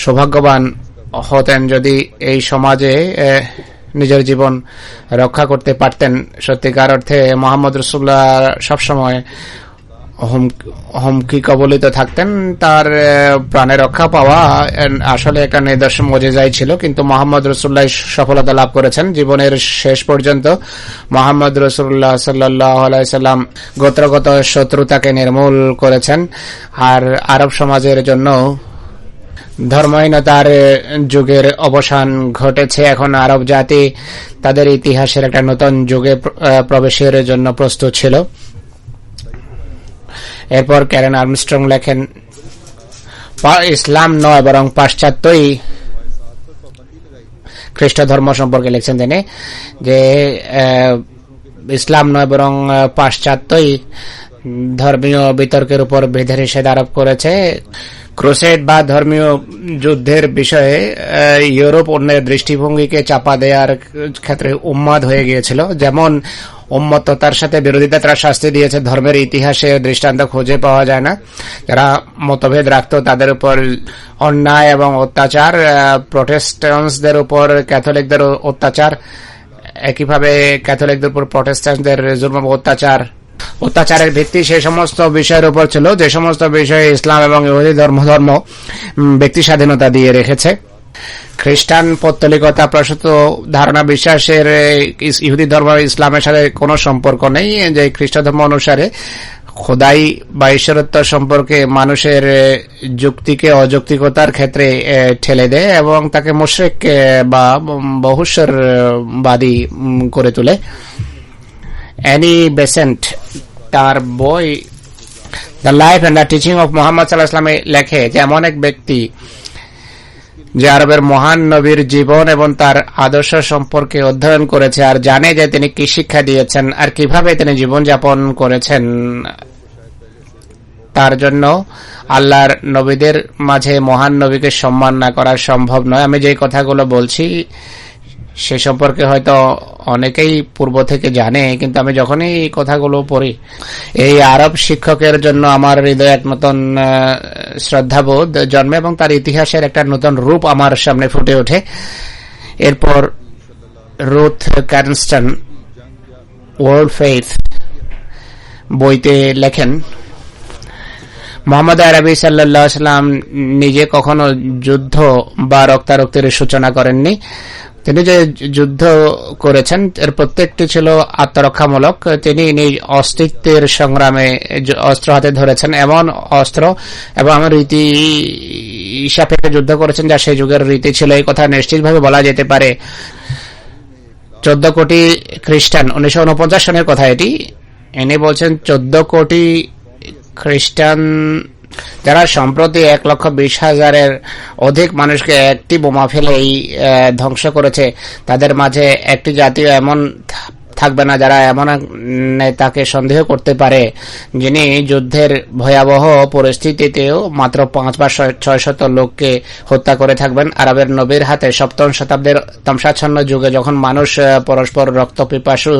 সৌভাগ্যবান হতেন যদি এই সমাজে নিজের জীবন রক্ষা করতে পারতেন। সত্যিকার অর্থে মোহাম্মদ রাসূলুল্লাহ সবসময় হুমকি কবলিত থাকতেন। তার প্রাণে রক্ষা পাওয়া আসলে একটা নিদর্শন মুজিজাই ছিল, কিন্তু মোহাম্মদ রাসূলুল্লাহ সফলতা লাভ করেছেন। জীবনের শেষ পর্যন্ত মোহাম্মদ রাসূলুল্লাহ সাল্লাল্লাহু আলাইহি সাল্লাম গোত্রগত শত্রুতাকে নির্মূল করেছেন। আর আরব সমাজের জন্য ধর্মহীনতার যুগের অবসান ঘটেছে। এখন আরব জাতি তাদের ইতিহাসের একটা নতুন যুগে প্রবেশের জন্য প্রস্তুত ছিল। এরপর ক্যারেন আর্মস্ট্রং লেখেন, ইসলাম নয় বরং পাশ্চাত্যই খ্রিস্ট ধর্ম সম্পর্কে লিখছেন তিনি, যে ইসলাম নয় বরং পাশ্চাত্যই ধর্মীয় বিতর্কের উপর বিধিনিষেধ আরোপ করেছে। ক্রুসেড বা ধর্মীয় যুদ্ধের বিষয়ে ইউরোপ অন্যের দৃষ্টিভঙ্গিকে চাপা দেওয়ার ক্ষেত্রে উন্মাদ হয়ে গিয়েছিল। যেমন উন্মত্ততার সাথে বিরোধিতা তারা শাস্তি দিয়েছে, ধর্মের ইতিহাসে দৃষ্টান্ত খুঁজে পাওয়া যায় না। যারা মতভেদ রাখত তাদের উপর অন্যায় এবং অত্যাচার, প্রটেস্ট্যান্টসদের উপর ক্যাথলিকদের অত্যাচার, একইভাবে ক্যাথলিকদের উপর প্রটেস্ট্যান্টদের জুলুম অত্যাচারের ভিত্তি সেই সমস্ত বিষয়ের উপর ছিল যে সমস্ত বিষয়ে ইসলাম এবং ইহুদি ধর্ম ব্যক্তি স্বাধীনতা দিয়ে রেখেছে। খ্রিস্টান পৌত্তলিকতা প্রসূত ধারণা বিশ্বাসের ইহুদি ধর্ম ইসলামের সাথে কোনো সম্পর্ক নেই, যে খ্রিস্ট ধর্ম অনুসারে খোদাই বা ঈশ্বরত্ব সম্পর্কে মানুষের যুক্তিকে অযৌক্তিকতার ক্ষেত্রে ঠেলে দেয় এবং তাকে মুশরিক বা বহুশ্বরবাদী করে তোলে। অ্যানি বেসেন্ট তার বই the life and the teaching of Mohammad সাল্লাল্লাহু আলাইহি ওয়াসাল্লামে লেখে যে এমন এক ব্যক্তি যে আরবের মহান নবীর জীবন এবং তার আদর্শ সম্পর্কে অধ্যয়ন করেছে আর জানে যে তিনি কি শিক্ষা দিয়েছেন আর কিভাবে তিনি জীবনযাপন করেছেন, তার জন্য আল্লাহর নবীদের মাঝে মহান নবীকে সম্মান না করা সম্ভব নয়। আমি যে কথাগুলো বলছি সে সম্পর্কে হয়তো অনেকেই পূর্ব থেকে জানে, কিন্তু আমি যখনই এই কথাগুলো পড়ি এই আরব শিক্ষকের জন্য আমার হৃদয়ে এক নতুন শ্রদ্ধাবোধ জন্মে এবং তার ইতিহাসের একটা নতুন রূপ আমার সামনে ফুটে ওঠে। এরপর রুথ ক্যারনস্টন ওয়ার্ল্ড ফেইথ বইতে লেখেন, মোহাম্মদ আরবি সাল্লাল্লাহু আলাইহি ওয়াসাল্লাম নিজে কখনো যুদ্ধ বা রক্তারক্তির সূচনা করেননি। তিনি যে যুদ্ধ করেছেন এর প্রত্যেকটি ছিল আত্মরক্ষামূলক। তিনি নিজ অস্তিত্বের সংগ্রামে অস্ত্র হাতে ধরেছেন, এমন অস্ত্র এবং রীতি সাপেক্ষে যুদ্ধ করেছেন যা সেই যুগের রীতি ছিল। এই কথা নিশ্চিতভাবে বলা যেতে পারে। 14 কোটি খ্রিস্টান, 1949 সনের কথা এটি, ইনি বলছেন 14 কোটি খ্রিস্টান যারা সম্প্রতি 1,20,000-এর অধিক মানুষকে একটি বোমা ফেলেই ধ্বংস করেছে, তাদের মাঝে একটি জাতীয় এমন থাকবে না যারা এমন নেতাকে সন্দেহ করতে পারে যিনি যুদ্ধের ভয়াবহ পরিস্থিতিতেও মাত্র 5 বা 600 লোককে হত্যা করে থাকবেন। আরবের নবীর হাতে 7ম শতাব্দীর তমসাচ্ছন্ন যুগে যখন মানুষ পরস্পর রক্তপিপাসু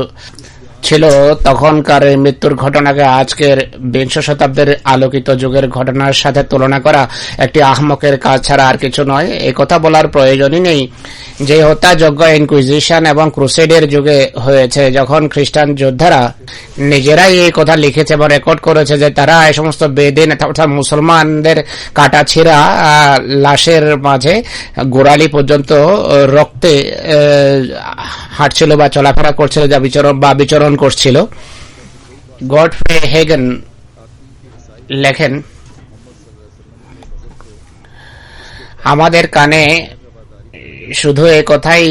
ছিল তখনকার মৃত্যুর ঘটনাকে আজকের 20 শতাব্দীর আলোকিত যুগের ঘটনার সাথে তুলনা করা একটি আহমকের কাজ ছাড়া আর কিছু নয়। এই কথা বলার প্রয়োজনই নেই যে হত্যাযজ্ঞ ইনকুইজিশন এবং ক্রুসেডের যুগে হয়েছে, যখন খ্রিস্টান যোদ্ধারা নিজেরাই এই কথা লিখেছে এবং রেকর্ড করেছে যে তারা এই সমস্ত বেদিন অর্থাৎ মুসলমানদের কাটা ছিঁড়া লাশের মাঝে গোড়ালি পর্যন্ত রক্তে হাঁটছিল বা চলাফেরা করছিল, যা বিচরণ করছিল। গডফ্রে হেগেন লেখেন, আমাদের কানে শুধু এই কথাই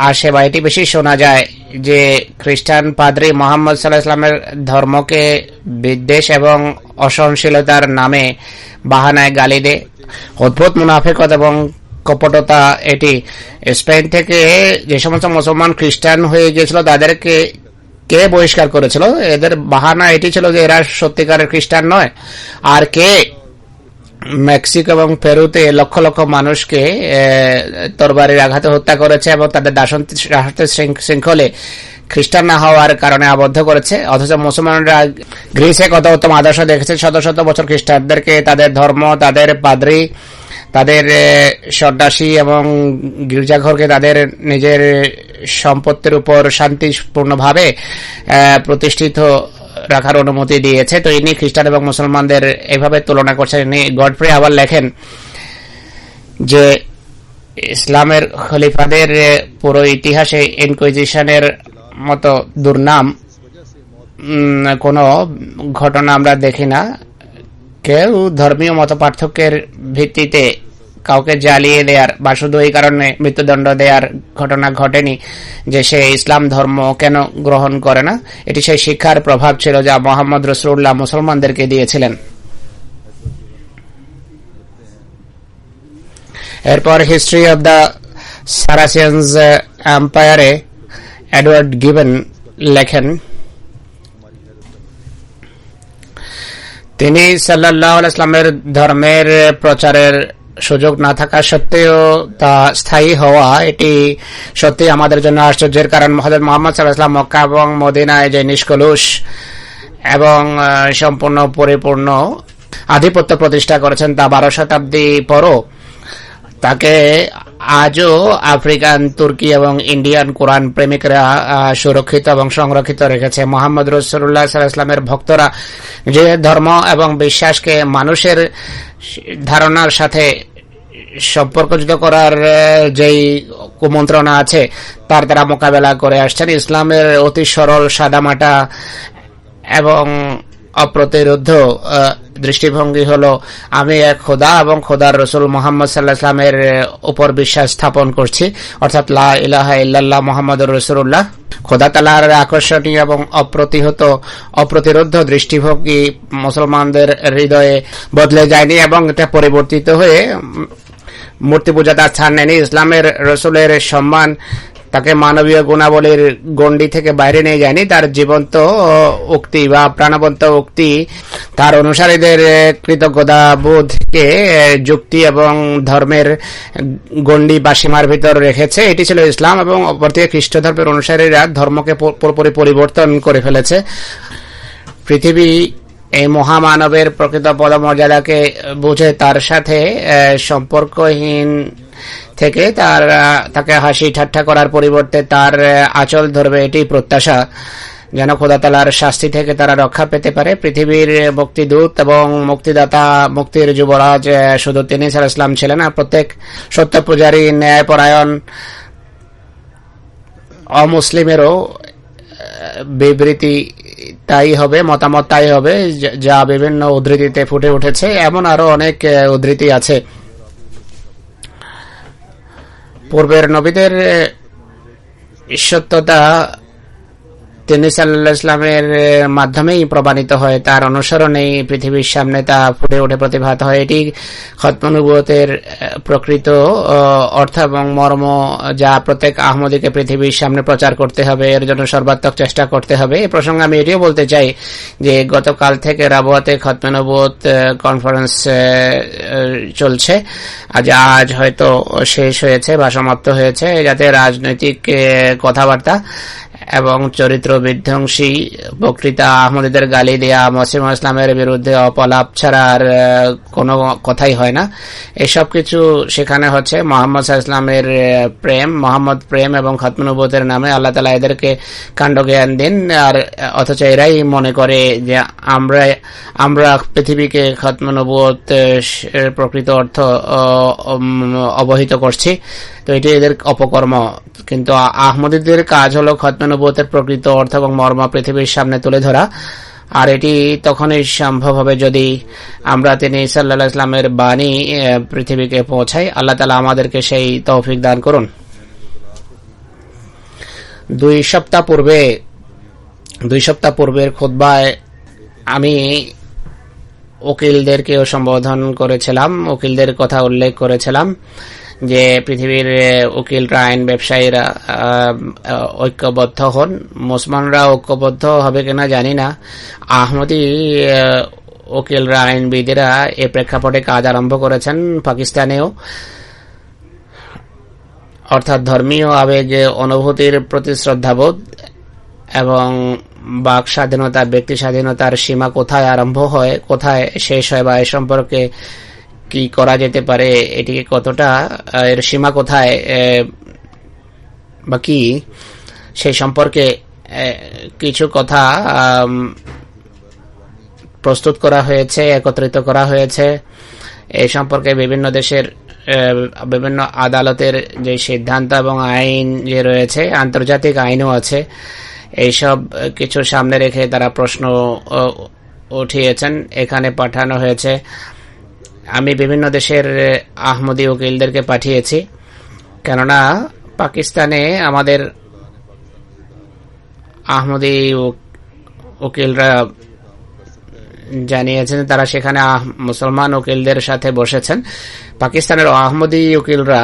আসে বা এটি বেশি শোনা যায় যে খ্রিস্টান পাদ্রী মোহাম্মদ সাল্লাল্লাহু আলাইহি ওয়াসাল্লামের ধর্মকে বিদ্বেষ এবং অসহনশীলতার নামে বাহানায় গালি দেয়। অদ্ভুত মুনাফিকতা এবং কপটতা এটি। স্পেন থেকে যে সমস্ত মুসলমান খ্রিস্টান হয়ে গিয়েছিল তাদেরকে কে বহিষ্কার করেছিল? এদের বাহানা এটি ছিল যে এরা সত্যিকারের খ্রিস্টান নয়। আর কে মেক্সিকো এবং পেরুতে লক্ষ লক্ষ মানুষকে তরবারির আঘাতে হত্যা করেছে এবং তাদের দাসত্বের শৃঙ্খলে খ্রিস্টান না হওয়ার কারণে আবদ্ধ করেছে? অথচ মুসলমানরা গ্রিসে কত উত্তম আদর্শ দেখেছে। শত শত বছর খ্রিস্টানদেরকে তাদের ধর্ম, তাদের পাদ্রী, তাদের সন্ন্যাসী এবং গির্জাঘরকে তাদের নিজের সম্পত্তির উপর শান্তিপূর্ণভাবে প্রতিষ্ঠিত রাখার অনুমতি দিয়েছে। তো ইনি খ্রিস্টান এবং মুসলমানদের এভাবে তুলনা করছেন। ইনি গডফ্রে আবার লেখেন যে ইসলামের খলিফাদের পুরো ইতিহাসে ইনকুইজিশনের মতো দুর্নাম কোনো ঘটনা আমরা দেখি না। কেউ ধর্মীয় মত পার্থক্যের ভিত্তিতে কাউকে জ্বালিয়ে দেওয়ার বা শুধু এই কারণে মৃত্যুদণ্ড দেওয়ার ঘটনা ঘটেনি যে সে ইসলাম ধর্ম কেন গ্রহণ করে না। এটি সেই শিক্ষার প্রভাব ছিল যা মুহাম্মদ রাসূলুল্লাহ মুসলমানদেরকে দিয়েছিলেন। এরপর হিস্ট্রি অব দ্য সারাসিয়ানস এম্পায়ারে এডওয়ার্ড গিবন লেখেন, তিনি সাল্লাল্লাহু আলাইহি ওয়াসাল্লামের ধর্মের প্রচারের সুযোগ না থাকা সত্ত্বেও তা স্থায়ী হওয়া এটি সত্যি আমাদের জন্য আশ্চর্যের কারণ। হযরত মুহাম্মদ সাল্লাল্লাহু আলাইহি ওয়াসাল্লাম মক্কা এবং মদিনায় যে নিষ্কলুষ এবং সম্পূর্ণ পরিপূর্ণ আধিপত্য প্রতিষ্ঠা করেছেন তা 12 শতাব্দী পরও তাকে আজও আফ্রিকান, তুর্কি এবং ইন্ডিয়ান কোরআন প্রেমিকরা সুরক্ষিত এবং সংরক্ষিত রেখেছে। মুহাম্মদ রাসূলুল্লাহ সাল্লাল্লাহু আলাইহি ওয়াসাল্লামের ভক্তরা যে ধর্ম এবং বিশ্বাসকে মানুষের ধারণার সাথে সম্পর্কযুক্ত করার যেই কুমন্ত্রণা আছে তার দ্বারা মোকাবেলা করে আসছেন। ইসলামের অতি সরল, সাদামাটা এবং অপ্রতিরোধ দৃষ্টিভঙ্গি হলো আমি এক খোদা এবং খোদার রসুল মুহাম্মদ সাল্লাল্লাহু আলাইহি ওয়াসাল্লামের উপর বিশ্বাস স্থাপন করছি, অর্থাৎ লা ইলাহা ইল্লাল্লাহ মুহাম্মাদুর রাসূলুল্লাহ। খোদা তাআলার আকর্ষণীয় এবং অপ্রতিরোধ দৃষ্টিভঙ্গি মুসলমানদের হৃদয়ে বদলে যায়নি এবং এটা পরিবর্তিত হয়ে মূর্তি পূজা তার স্থান নেয়নি। ইসলামের রসুলের সম্মান তাকে মানবীয় গুণাবলীর গণ্ডি থেকে বাইরে নিয়ে যায়নি। তার জীবন্ত উক্তি বা প্রাণবন্ত উক্তি তার অনুসারীদের কৃতজ্ঞতা বোধকে যুক্তি এবং ধর্মের গণ্ডি বা সীমার ভিতর রেখেছে। এটি ছিল ইসলাম। এবং অপরদিকে খ্রিস্ট ধর্মের অনুসারীরা ধর্মকে পুরোপুরি পরিবর্তন করে ফেলেছে। পৃথিবী এই মহামানবের প্রকৃত পদমর্যাদাকে বুঝে তার সাথে সম্পর্কহীন থেকে তাকে হাসি ঠাট্টা করার পরিবর্তে তার আঁচল ধরবে, এটি প্রত্যাশা, যেন খোদা তাআলার শাস্তি থেকে তারা রক্ষা পেতে পারে। পৃথিবীর মুক্তিদূত এবং মুক্তিদাতা, মুক্তির যুবরাজ শুধু তিনি সাল্লাল্লাহু আলাইহি ওয়াসাল্লাম ছিলেন না। প্রত্যেক সত্য পূজারী, ন্যায়পরায়ণ অমুসলিমেরও বিবৃতি তাই হবে, মতামত তাই হবে, যা বিভিন্ন উদ্ধৃতিতে ফুটে উঠেছে। এমন আরো অনেক উদ্ধৃতি আছে। পূর্বের নবীদের সত্যতা তিনি সাল্লাল্লাহু আলাইহি ওয়াসাল্লামের মাধ্যমেই প্রমাণিত হয়, তার অনুসরণেই পৃথিবীর সামনে তা ফুটে ওঠে, প্রতিভাত হয়। এটি খতম নবুয়তের প্রকৃত অর্থ এবং মর্ম, যা প্রত্যেক আহমদীকে পৃথিবীর সামনে প্রচার করতে হবে। এর জন্য সর্বাত্মক চেষ্টা করতে হবে। এই প্রসঙ্গে আমি এটিও বলতে চাই যে গতকাল থেকে রাবুয়াতে খতম নবুয়ত কনফারেন্স চলছে। আজ হয়তো শেষ হয়েছে বা সমাপ্ত হয়েছে, যাতে রাজনৈতিক কথাবার্তা এবং চরিত্র বিধ্বংসী বক্তৃতা, আহমদীদের গালি দেয়া, মুসলিম ইসলামের বিরুদ্ধে অপলাপ ছাড়া আর কোনো কথাই হয় না। এসব কিছু সেখানে হচ্ছে মোহাম্মদ ইসলামের প্রেম, মোহাম্মদ প্রেম এবং খাতমে নবুয়তের নামে আল্লাহ তাআলা এদেরকে কাণ্ডজ্ঞান দেন, আর অথচ এরাই মনে করে যে আমরা পৃথিবীকে খাতমে নবুয়ত প্রকৃত অর্থ অবহিত করছি। তো এটি এদের অপকর্ম। কিন্তু আহমদীদের কাজ হলো খাতমে নবুয়তের প্রকৃত অর্থ এবং মর্ম পৃথিবীর সামনে তুলে ধরা, আর এটি তখনই সম্ভব হবে যদি আমরা তিনি সাল্লাল্লাহু আলাইহি ওয়াসাল্লামের বাণী পৃথিবীকে পৌঁছাই। আল্লাহ তাআলা আমাদেরকে সেই তৌফিক দান করুন। 2 সপ্তাহ পূর্বের খুতবায় আমি উকিলদেরকেও সম্বোধন করেছিলাম, উকিলদের কথা উল্লেখ করেছিলাম যে পৃথিবীর উকিলরা, আইন ব্যবসায়ীরা ঐক্যবদ্ধ হন। মুসলমানরা ঐক্যবদ্ধ হবে কিনা জানি না। আহমদী উকিলরা, আইনবিদেরা এ প্রেক্ষাপটে কাজ আরম্ভ করেছেন পাকিস্তানেও, অর্থাৎ ধর্মীয় আবেগ, অনুভূতির প্রতি শ্রদ্ধাবোধ এবং বাক স্বাধীনতা, ব্যক্তি স্বাধীনতার সীমা কোথায় আরম্ভ হয়, কোথায় শেষ হয়, বা এ সম্পর্কে কি করা যেতে পারে, এটিকে কতটা, এর সীমা কোথায় বা কি, সেই সম্পর্কে কিছু কথা প্রস্তুত করা হয়েছে, একত্রিত করা হয়েছে। এই সম্পর্কে বিভিন্ন দেশের বিভিন্ন আদালতের যে সিদ্ধান্ত এবং আইন যে রয়েছে, আন্তর্জাতিক আইনও আছে, এইসব কিছু সামনে রেখে তারা প্রশ্ন উঠিয়েছেন, এখানে পাঠানো হয়েছে। আমি বিভিন্ন দেশের আহমদী উকিলদেরকে পাঠিয়েছি, কেননা পাকিস্তানে আমাদের আহমদী উকিলরা জানিয়েছেন তারা সেখানে মুসলমান উকিলদের সাথে বসেছেন। পাকিস্তানের আহমদী উকিলরা,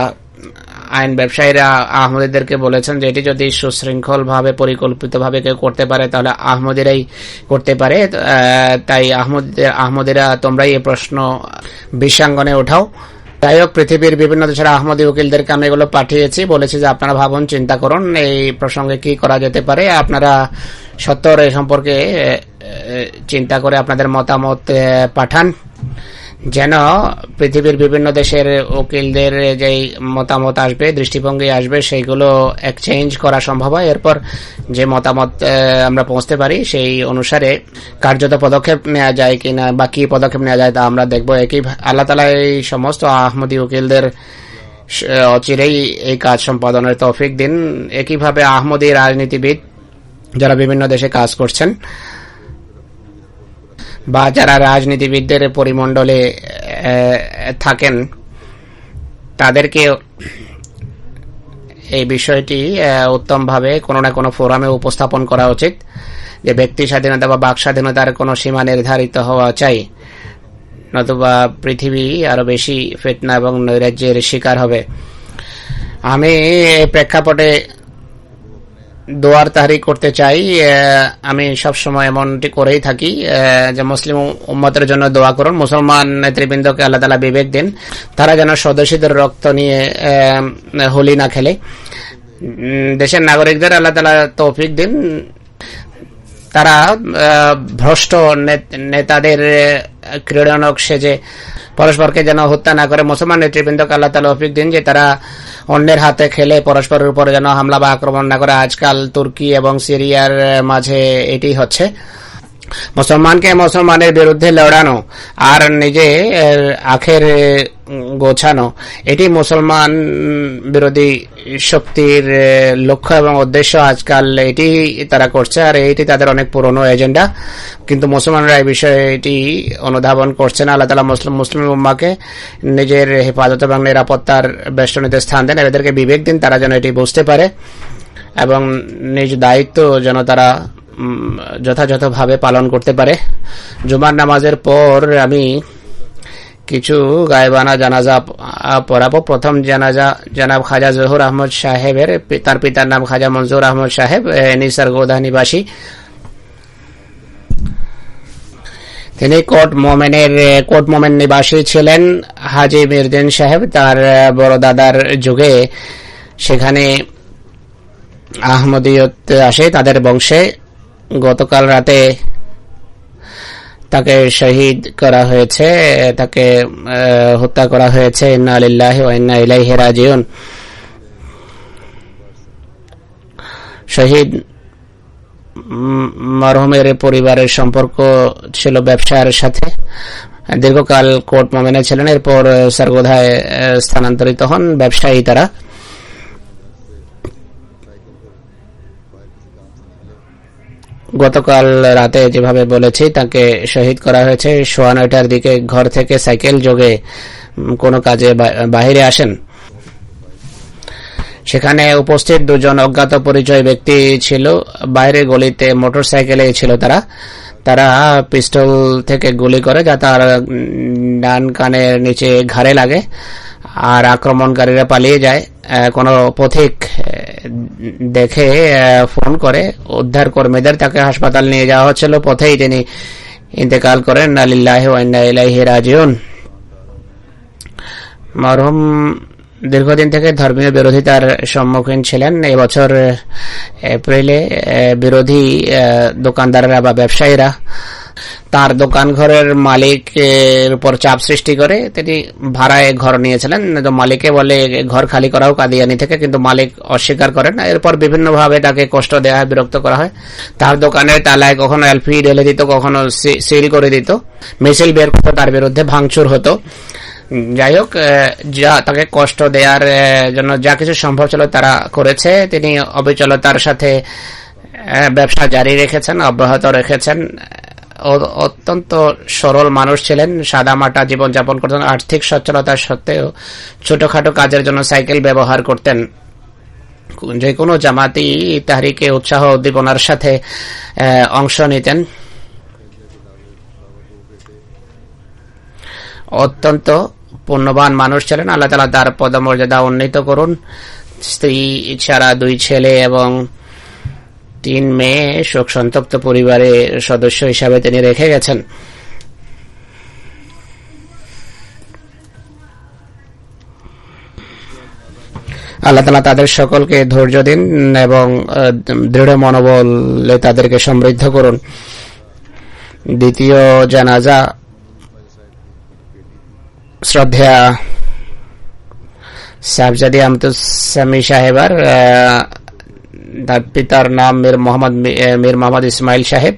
আইন ব্যবসায়ীরা আহমদীদেরকে বলেছেন যে এটি যদি সুশৃঙ্খলভাবে, পরিকল্পিতভাবে কেউ করতে পারে তাহলে আহমদীরাই করতে পারে। তাই আহমদীরা তোমরাই এই প্রশ্ন বিশ্বাঙ্গনে ওঠাও। যাই হোক, পৃথিবীর বিভিন্ন দেশের আহমদী উকিলদেরকে আমি এগুলো পাঠিয়েছি, বলেছি যে আপনারা ভাবুন, চিন্তা করুন এই প্রসঙ্গে কি করা যেতে পারে। আপনারা সত্তর এ সম্পর্কে চিন্তা করে আপনাদের মতামত পাঠান, যেন পৃথিবীর বিভিন্ন দেশের উকিলদের যেই মতামত আসবে, দৃষ্টিভঙ্গি আসবে, সেইগুলো এক্সচেঞ্জ করা সম্ভব হয়। এরপর যে মতামত আমরা পৌঁছতে পারি সেই অনুসারে কার্যত পদক্ষেপ নেওয়া যায় কিনা, বা কি পদক্ষেপ নেওয়া যায় তা আমরা দেখব। একই আল্লাহ তাআলা এই সমস্ত আহমদী উকিলদের অচিরেই এই কাজ সম্পাদনের তৌফিক দিন। একইভাবে আহমদী রাজনীতিবিদ যারা বিভিন্ন দেশে কাজ করছেন, বা যারা রাজনীতিবিদদের পরিমণ্ডলে থাকেন, তাদেরকে এই বিষয়টি উত্তমভাবে কোনো না কোনো ফোরামে উপস্থাপন করা উচিত যে ব্যক্তি স্বাধীনতা বা বাক স্বাধীনতার কোনো সীমা নির্ধারিত হওয়া চাই, নতুবা পৃথিবী আরো বেশি ফিতনা এবং নৈরাজ্যের শিকার হবে। আমি এই প্রেক্ষাপটে দোয়ার তাহরিক করতে চাই। আমি সবসময় এমনটি করেই থাকি যে মুসলিম উম্মতের জন্য দোয়া করুন। মুসলমান নেতৃবৃন্দকে আল্লাহ তাআলা বিবেক দিন, তারা যেন স্বদেশীদের রক্ত নিয়ে হোলি না খেলে। দেশের নাগরিকদের আল্লাহ তাআলা তৌফিক দিন, তারা ভ্রষ্ট নেতাদের ক্রীড়নক সেজে পরস্পরকে যেন হত্যা না করে। মুসলমান নেতৃবৃন্দকে আল্লাহ তাআলা তৌফিক দিন যে তারা অন্যের হাতে খেলে পরস্পরের উপরে যেন হামলা বা আক্রমণ না করে। আজকাল তুর্কি এবং সিরিয়ার মাঝে এটি হচ্ছে। মুসলমানকে মুসলমানের বিরুদ্ধে লড়ানো আর নিজে আখের গোছানো, এটি মুসলমান বিরোধী শক্তির লক্ষ্য এবং উদ্দেশ্য। আজকাল এটি তারা করছে, আর এটি তাদের অনেক পুরনো এজেন্ডা। কিন্তু মুসলমানরা এই বিষয়টি অনুধাবন করছে না। আল্লাহ তাআলা মুসলিম উম্মাহকে নিজের হেফাজত এবং নিরাপত্তার বেষ্টনীতে স্থান দেন, এদেরকে বিবেক দিন, তারা যেন এটি বুঝতে পারে এবং নিজ দায়িত্ব যেন তারা যথাযথভাবে পালন করতে পারে। জুমার নামাজের পর আমি কিছু গায়েবানা জানাজা পড়াবো। প্রথম জানাজা জনাব খাজা জহুর আহমদ সাহেবের, তার পিতার নাম খাজা মনজুর আহমদ সাহেব, নিসার গোদা নিবাসী। তিনি কোট মোমেন নিবাসী ছিলেন। হাজি মিরদিন সাহেব তার বড় দাদার যুগে সেখানে আহমদিয়তে আসে, তাদের বংশে। গতকাল রাতে তাকে শহীদ করা হয়েছে, তাকে হত্যা করা হয়েছে। ইন্না লিল্লাহি ওয়া ইন্না ইলাইহি রাজিউন। শহীদ মরহুমের পরিবারের সম্পর্ক ছিল ব্যবসার সাথে। দীর্ঘকাল কোর্ট মোমেনে ছিলেন, এরপর সারগোধায় স্থানান্তরিত হন। ব্যবসায়ী তারা। গতকাল রাতে যেভাবে বলেছি তাকে শহীদ করা হয়েছে। 9:15টার দিকে ঘর থেকে সাইকেল যোগে কোনো কাজে বাহিরে আসেন। সেখানে উপস্থিত দুজন অজ্ঞাত পরিচয় ব্যক্তি ছিল। বাইরে গলিতে মোটর সাইকেলে ছিল তারা পিস্তল থেকে গুলি করে, যা তার ডান কানের নিচে ঘাড়ে লাগে, আর আক্রমণকারীরা পালিয়ে যায়। কোনো পথিক দেখে ফোন করে উদ্ধার কর্মীদের, তাকে হাসপাতাল নিয়ে যাওয়া হচ্ছিল। পথেই তিনি ইন্তেকাল করেন। ইন্না লিল্লাহি ওয়া ইন্না ইলাইহি রাজিউন। মরহুম দীর্ঘদিন থেকে ধর্মীয় বিরোধিতার সম্মুখীন ছিলেন। এবছর এপ্রিলে বিরোধী দোকানদাররা বা ব্যবসায়ীরা তার দোকান ঘরের মালিকের উপর চাপ সৃষ্টি করে তিনি ভাড়ায় ঘর নিয়েছিলেন। মালিকে বলে ঘর খালি করাও কাদিয়ানি থেকে, কিন্তু মালিক অস্বীকার করেন। এরপর বিভিন্নভাবে তাকে কষ্ট দেওয়া হয়, বিরক্ত করা হয়। তার দোকানের তালায় কখনো এলপি ঢেলে দিত, কখনো সিল করে দিত, মিছিল বের করতো, তার বিরুদ্ধে ভাঙচুর হতো। যাই হোক, যা তাকে কষ্ট দেওয়ার জন্য যা কিছু সম্ভব ছিল তারা করেছে। তিনি অবিচলতার সাথে ব্যবসা জারি রেখেছেন, অব্যাহত রেখেছেন। অত্যন্ত সরল মানুষ ছিলেন, সাদামাটা জীবনযাপন করতেন। আর্থিক সচ্ছলতার সত্ত্বেও ছোটখাটো কাজের জন্য সাইকেল ব্যবহার করতেন। যে কোনো জামাতি তাহরিকে উৎসাহ উদ্দীপনার সাথে অংশ নিতেন। অত্যন্ত পুণ্যবান মানুষ ছিলেন। আল্লাহ তাআলা তার পদমর্যাদা উন্নীত করুন। স্ত্রী ছাড়া 2 ছেলে এবং 3 মেয়ে শোক সন্তপ্ত পরিবারের সদস্য হিসাবে তিনি রেখে গেছেন। আল্লাহ তাআলা তাদের সকলকে ধৈর্য দিন এবং দৃঢ় মনোবলে তাদেরকে সমৃদ্ধ করুন। দ্বিতীয় জানাজা শ্রদ্ধেয়া সাহেবজাদী আমতুসামি সাহেবার, তার পিতার নাম মীর মোহাম্মদ ইসমাইল সাহেব।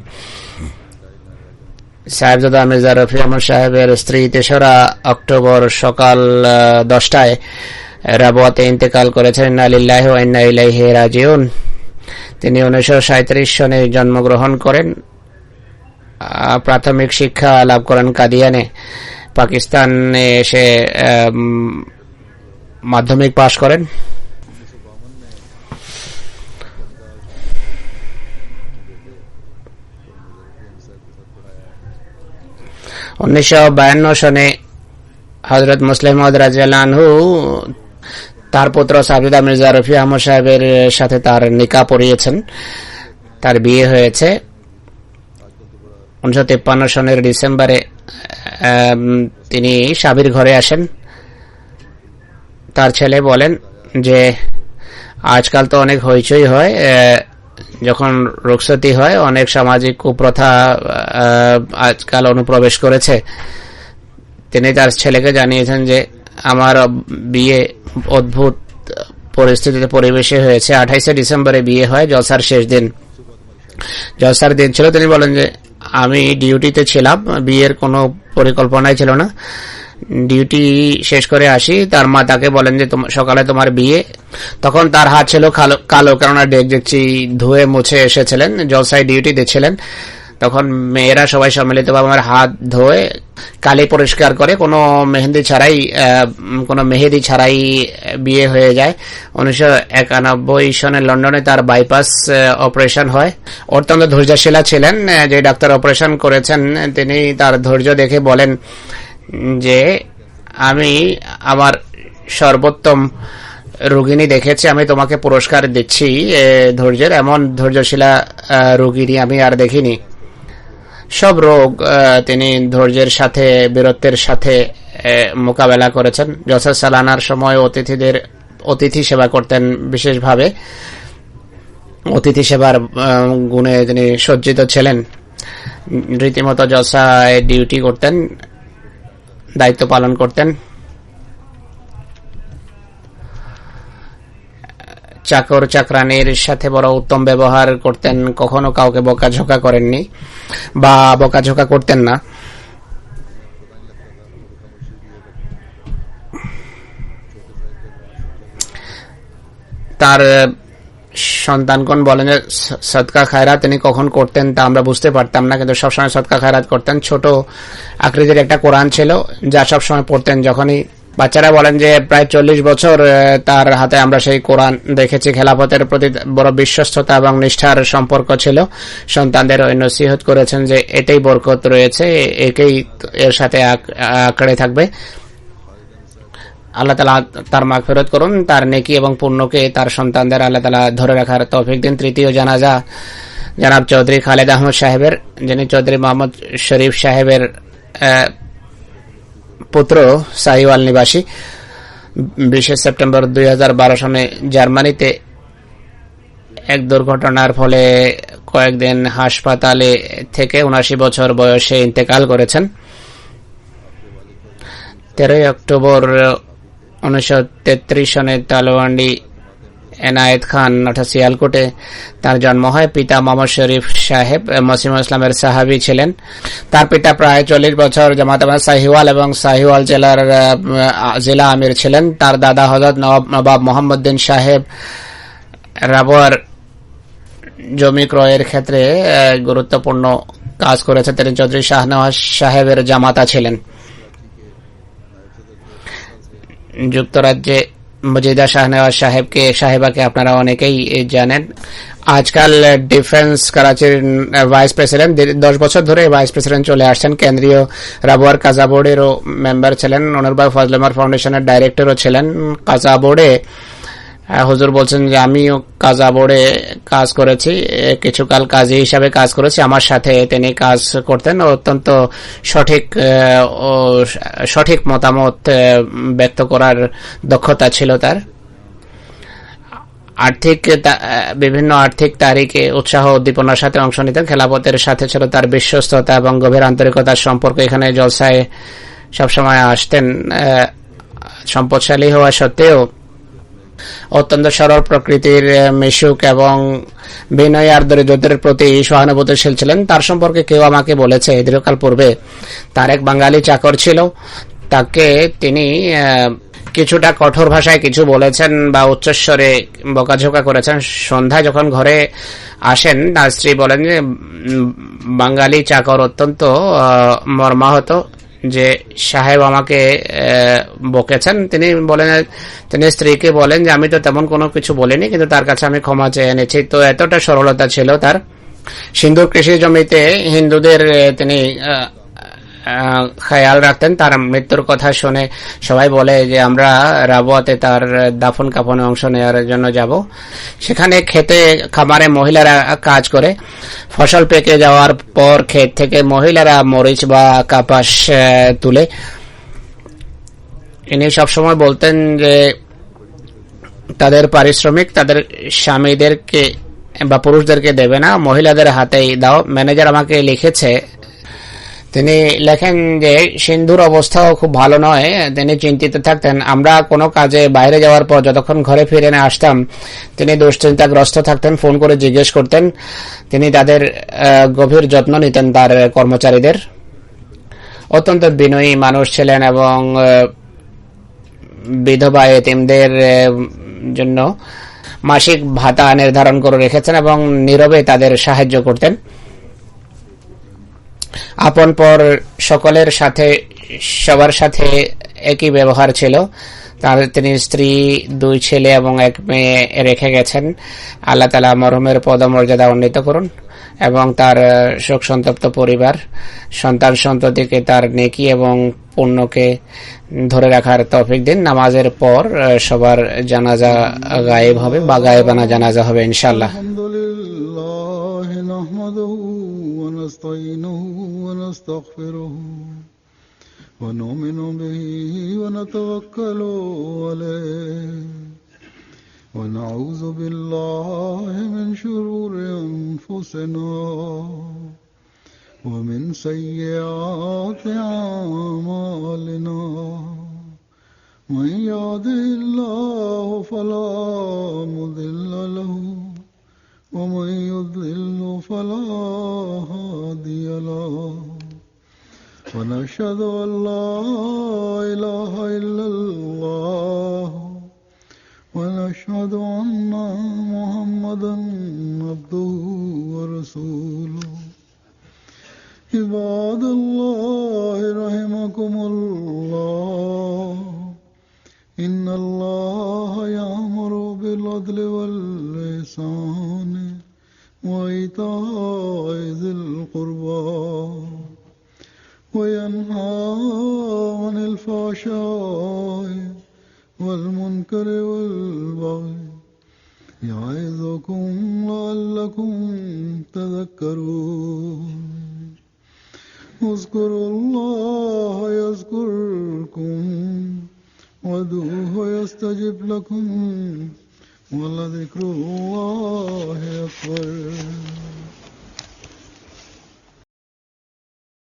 সাহেবজাদা মির্জা রফি আহমদ সাহেবের স্ত্রী 3রা অক্টোবর সকাল 10টায় রাবুয়াতে ইন্তেকাল করেছেন। ইন্না লিল্লাহি ওয়া ইন্না ইলাইহি রাজিউন। তিনি 1937 সনে জন্মগ্রহণ করেন। প্রাথমিক শিক্ষা লাভ করেন কাদিয়ানে। পাকিস্তানে এসে মাধ্যমিক পাশ করেন। 1952 সনে হযরত মুসলিম মাউদ রাদিয়াল্লাহু আনহু তার পুত্র সাহেবজাদা মির্জা রফি আহমদ সাহেবের সাথে তার নিকাহ পড়িয়েছেন। তার বিয়ে হয়েছে 1953 সনের ডিসেম্বরে। তিনি স্বামীর ঘরে আসেন। তার ছেলে বলেন যে আজকাল তো অনেক হইচই হয়, যখন রুখসতি হয় অনেক সামাজিক কুপ্রথা আজকাল অনুপ্রবেশ করেছে। তিনি তার ছেলেকে জানিয়েছেন যে আমার বিয়ে অদ্ভুত পরিস্থিতিতে পরিবেশে হয়েছে। 28 ডিসেম্বরে বিয়ে হয়, জলসার শেষ দিন, জলসার দিন ছিল। তিনি বলেন যে আমি ডিউটিতে ছিলাম, বিয়ের কোনো পরিকল্পনাই ছিল না। ডিউটি শেষ করে আসি, তার মা তাকে বলেন যে সকালে তোমার বিয়ে। তখন তার হাত ছিল কালো, কেননা দেখছি ধুয়ে মুছে এসেছিলেন, জলসায় ডিউটি দিচ্ছিলেন। তখন মেয়েরা সবাই সম্মিলিতভাবে আমার হাত ধোয়ে কালি পরিষ্কার করে, কোনো মেহেদি ছাড়াই বিয়ে হয়ে যায়। 1991 সনে লন্ডনে তার বাইপাস অপারেশন হয়। অত্যন্ত ধৈর্যশীলা ছিলেন। যে ডাক্তার অপারেশন করেছেন তিনি তার ধৈর্য দেখে বলেন যে আমি আমার সর্বোত্তম রোগিনী দেখেছি, আমি তোমাকে পুরস্কার দিচ্ছি ধৈর্যের। এমন ধৈর্যশীলা রোগিনী আমি আর দেখিনি। সব রোগ তিনি ধৈর্যের সাথে বীরত্বের সাথে মোকাবেলা করেছেন। জলসা সালানার সময় অতিথি সেবা করতেন বিশেষভাবে। অতিথি সেবার গুণে তিনি সজ্জিত ছিলেন। রীতিমতো জলসায় ডিউটি করতেন, দায়িত্ব পালন করতেন। চাকর চাকরানির সাথে বড় উত্তম ব্যবহার করতেন, কখনো কাউকে বকাঝকা করেননি বা বকাঝকা করতেন না। তার সন্তানগণ বলেন যে সদকা খায়রাত তিনি কখন করতেন তা আমরা বুঝতে পারতাম না, কিন্তু সবসময় সদকা খায়রাত করতেন। ছোট আকৃতির একটা কোরআন ছিল যা সবসময় পড়তেন। যখনই বাচ্চারা বলেন যে প্রায় 40 বছর তার হাতে আমরা সেই কোরআন দেখেছি। খেলাফতের প্রতি বড় বিশ্বস্ততা এবং নিষ্ঠার সম্পর্ক ছিল। সন্তানদের ওই নসিহত করেছেন যে এটাই বরকত রয়েছে, একেই এর সাথে আঁকড়ে থাকবে। আল্লাহ তাআলা তার মাগফিরাত করুন, তার নেকি এবং পুণ্যকে তার সন্তানদের আল্লাহ তাআলা ধরে রাখার তৌফিক দিন। তৃতীয় জানাজা জনাব চৌধুরী খালেদ আহমদ সাহেবের, যিনি চৌধুরী মোহাম্মদ শরীফ সাহেবের পুত্র, সাহিওয়াল নিবাসী। 20 সেপ্টেম্বর 2012 সনে জার্মানিতে এক দুর্ঘটনার ফলে কয়েকদিন হাসপাতালে থেকে 79 বছর বয়সে ইন্তেকাল করেছেন। 13 অক্টোবর 1933 সনে তালোয়ান্ডি এনায়েত খান অর্থাৎ সিয়ালকোটে তার জন্ম হয়। পিতা মোহাম্মদ শরীফ সাহেব মসিমুল ইসলামের সাহাবী ছিলেন। তার পিতা প্রায় 40 বছর জামাত সাহিওয়াল এবং সাহিওয়াল জেলার জেলা আমির ছিলেন। তার দাদা হযরত নবাব মোহাম্মদ্দিন সাহেব রাবওয়ার জমি ক্রয়ের ক্ষেত্রে গুরুত্বপূর্ণ কাজ করেছেন। তিনি চৌধুরী শাহনওয়াজ সাহেবের জামাতা ছিলেন। যুক্তরাজ্যে মজিদা শাহনওয়াজ সাহেবাকে আপনারা অনেকেই জানেন। আজকাল ডিফেন্স করাচির ভাইস প্রেসিডেন্ট, 10 বছর ধরে ভাইস প্রেসিডেন্ট চলে আসছেন। কেন্দ্রীয় রাবওয়ার কাজা বোর্ডেরও মেম্বার ছিলেন। অনুরবাগ ফজলে উমর ফাউন্ডেশনের ডাইরেক্টরও ছিলেন। কাজা বোর্ডে হুজুর বলছেন যে আমিও কাজা বোর্ডে কাজ করেছি, কিছুকাল কাজী হিসাবে কাজ করেছি। আমার সাথে তিনি কাজ করতেন। অত্যন্ত সঠিক মতামত ব্যক্ত করার দক্ষতা ছিল তার। বিভিন্ন আর্থিক তারিখে উৎসাহ উদ্দীপনার সাথে অংশ নিতেন। খেলাফতের সাথে ছিল তার বিশ্বস্ততা এবং গভীর আন্তরিকতার সম্পর্ক। এখানে জলসায় সবসময় আসতেন। সম্পদশালী হওয়া সত্ত্বেও অত্যন্ত সরল প্রকৃতির, মিশুক এবং বিনয়ী আর দরিদ্রদের প্রতি সহানুভূতিশীল ছিলেন। তার সম্পর্কে কেউ আমাকে বলেছে দীর্ঘকাল পূর্বে তার এক বাঙালি চাকর ছিল, তাকে তিনি কিছুটা কঠোর ভাষায় কিছু বলেছেন বা উচ্চস্বরে বকাঝোকা করেছেন। সন্ধ্যায় যখন ঘরে আসেন তার স্ত্রী বলেন যে বাঙালি চাকর অত্যন্ত মর্মাহত যে সাহেব আমাকে বকেছেন। তিনি স্ত্রীকে বলেন যে আমি তো তেমন কোনো কিছু বলিনি, কিন্তু তার কাছে আমি ক্ষমা চেয়ে এনেছি। তো এতটা সরলতা ছিল তার। সিন্ধুর কৃষি জমিতে হিন্দুদের তিনি খেয়াল রাখতেন। তার মৃত্যুর কথা শুনে সবাই বলে যে আমরা রাবওয়াতে তার দাফন কাফনে অংশ নেওয়ার জন্য যাব। সেখানে খেতে খামারে মহিলারা কাজ করে। ফসল পেকে যাওয়ার পর ক্ষেত থেকে মহিলারা মরিচ বা কাপাস তুলে। ইনি সবসময় বলতেন যে তাদের পারিশ্রমিক তাদের স্বামীদেরকে বা পুরুষদেরকে দেবে না, মহিলাদের হাতেই দাও। ম্যানেজার আমাকে লিখেছে, তিনি লেখেন যে সিন্ধুর অবস্থাও খুব ভালো নয়। তিনি চিন্তিত থাকতেন। আমরা কোনো কাজে বাইরে যাওয়ার পর যতক্ষণ ঘরে ফিরে না আসতাম তিনি দুশ্চিন্তাগ্রস্ত থাকতেন। ফোন করে জিজ্ঞেস করতেন। তিনি তাদের গভীর যত্ন নিতেন তার কর্মচারীদের। অত্যন্ত বিনয়ী মানুষ ছিলেন এবং বিধবা এতিমদের জন্য মাসিক ভাতা নির্ধারণ করে রেখেছেন এবং নীরবে তাদের সাহায্য করতেন। আপন পর সকলের সাথে সবার সাথে একই ব্যবহার ছিল তার। তিনি স্ত্রী, 2 ছেলে এবং 1 মেয়ে রেখে গেছেন। আল্লাহ তাআলা মরহুমের পদমর্যাদা উন্নীত করুন এবং তার শোক সন্তপ্ত পরিবার, সন্তান সন্ততিকে তার নেকি এবং পুণ্যকে ধরে রাখার তৌফিক দিন। নামাজের পর সবার জানাজা গায়েব হবে বা গায়েবানা জানাজা হবে ইনশাআল্লাহ। ونستعينه ونستغفره ونؤمن به ونتوكل عليه ونعوذ بالله من شرور أنفسنا ومن سيئات أعمالنا من يهده الله فلا مضل له ومن يضلل فلا هادي له ونشهد أن لا إله إلا الله ونشهد أن محمدا عبده ورسوله عباد الله رحمكم الله إن الله يأمر بالعدل والإحسان وإيتاء ذي القربى وينهى عن الفحشاء والمنكر والبغي يعظكم لعلكم تذكرون اذكروا الله يذكركم وادعوه يستجب لكم ولذكر الله أكبر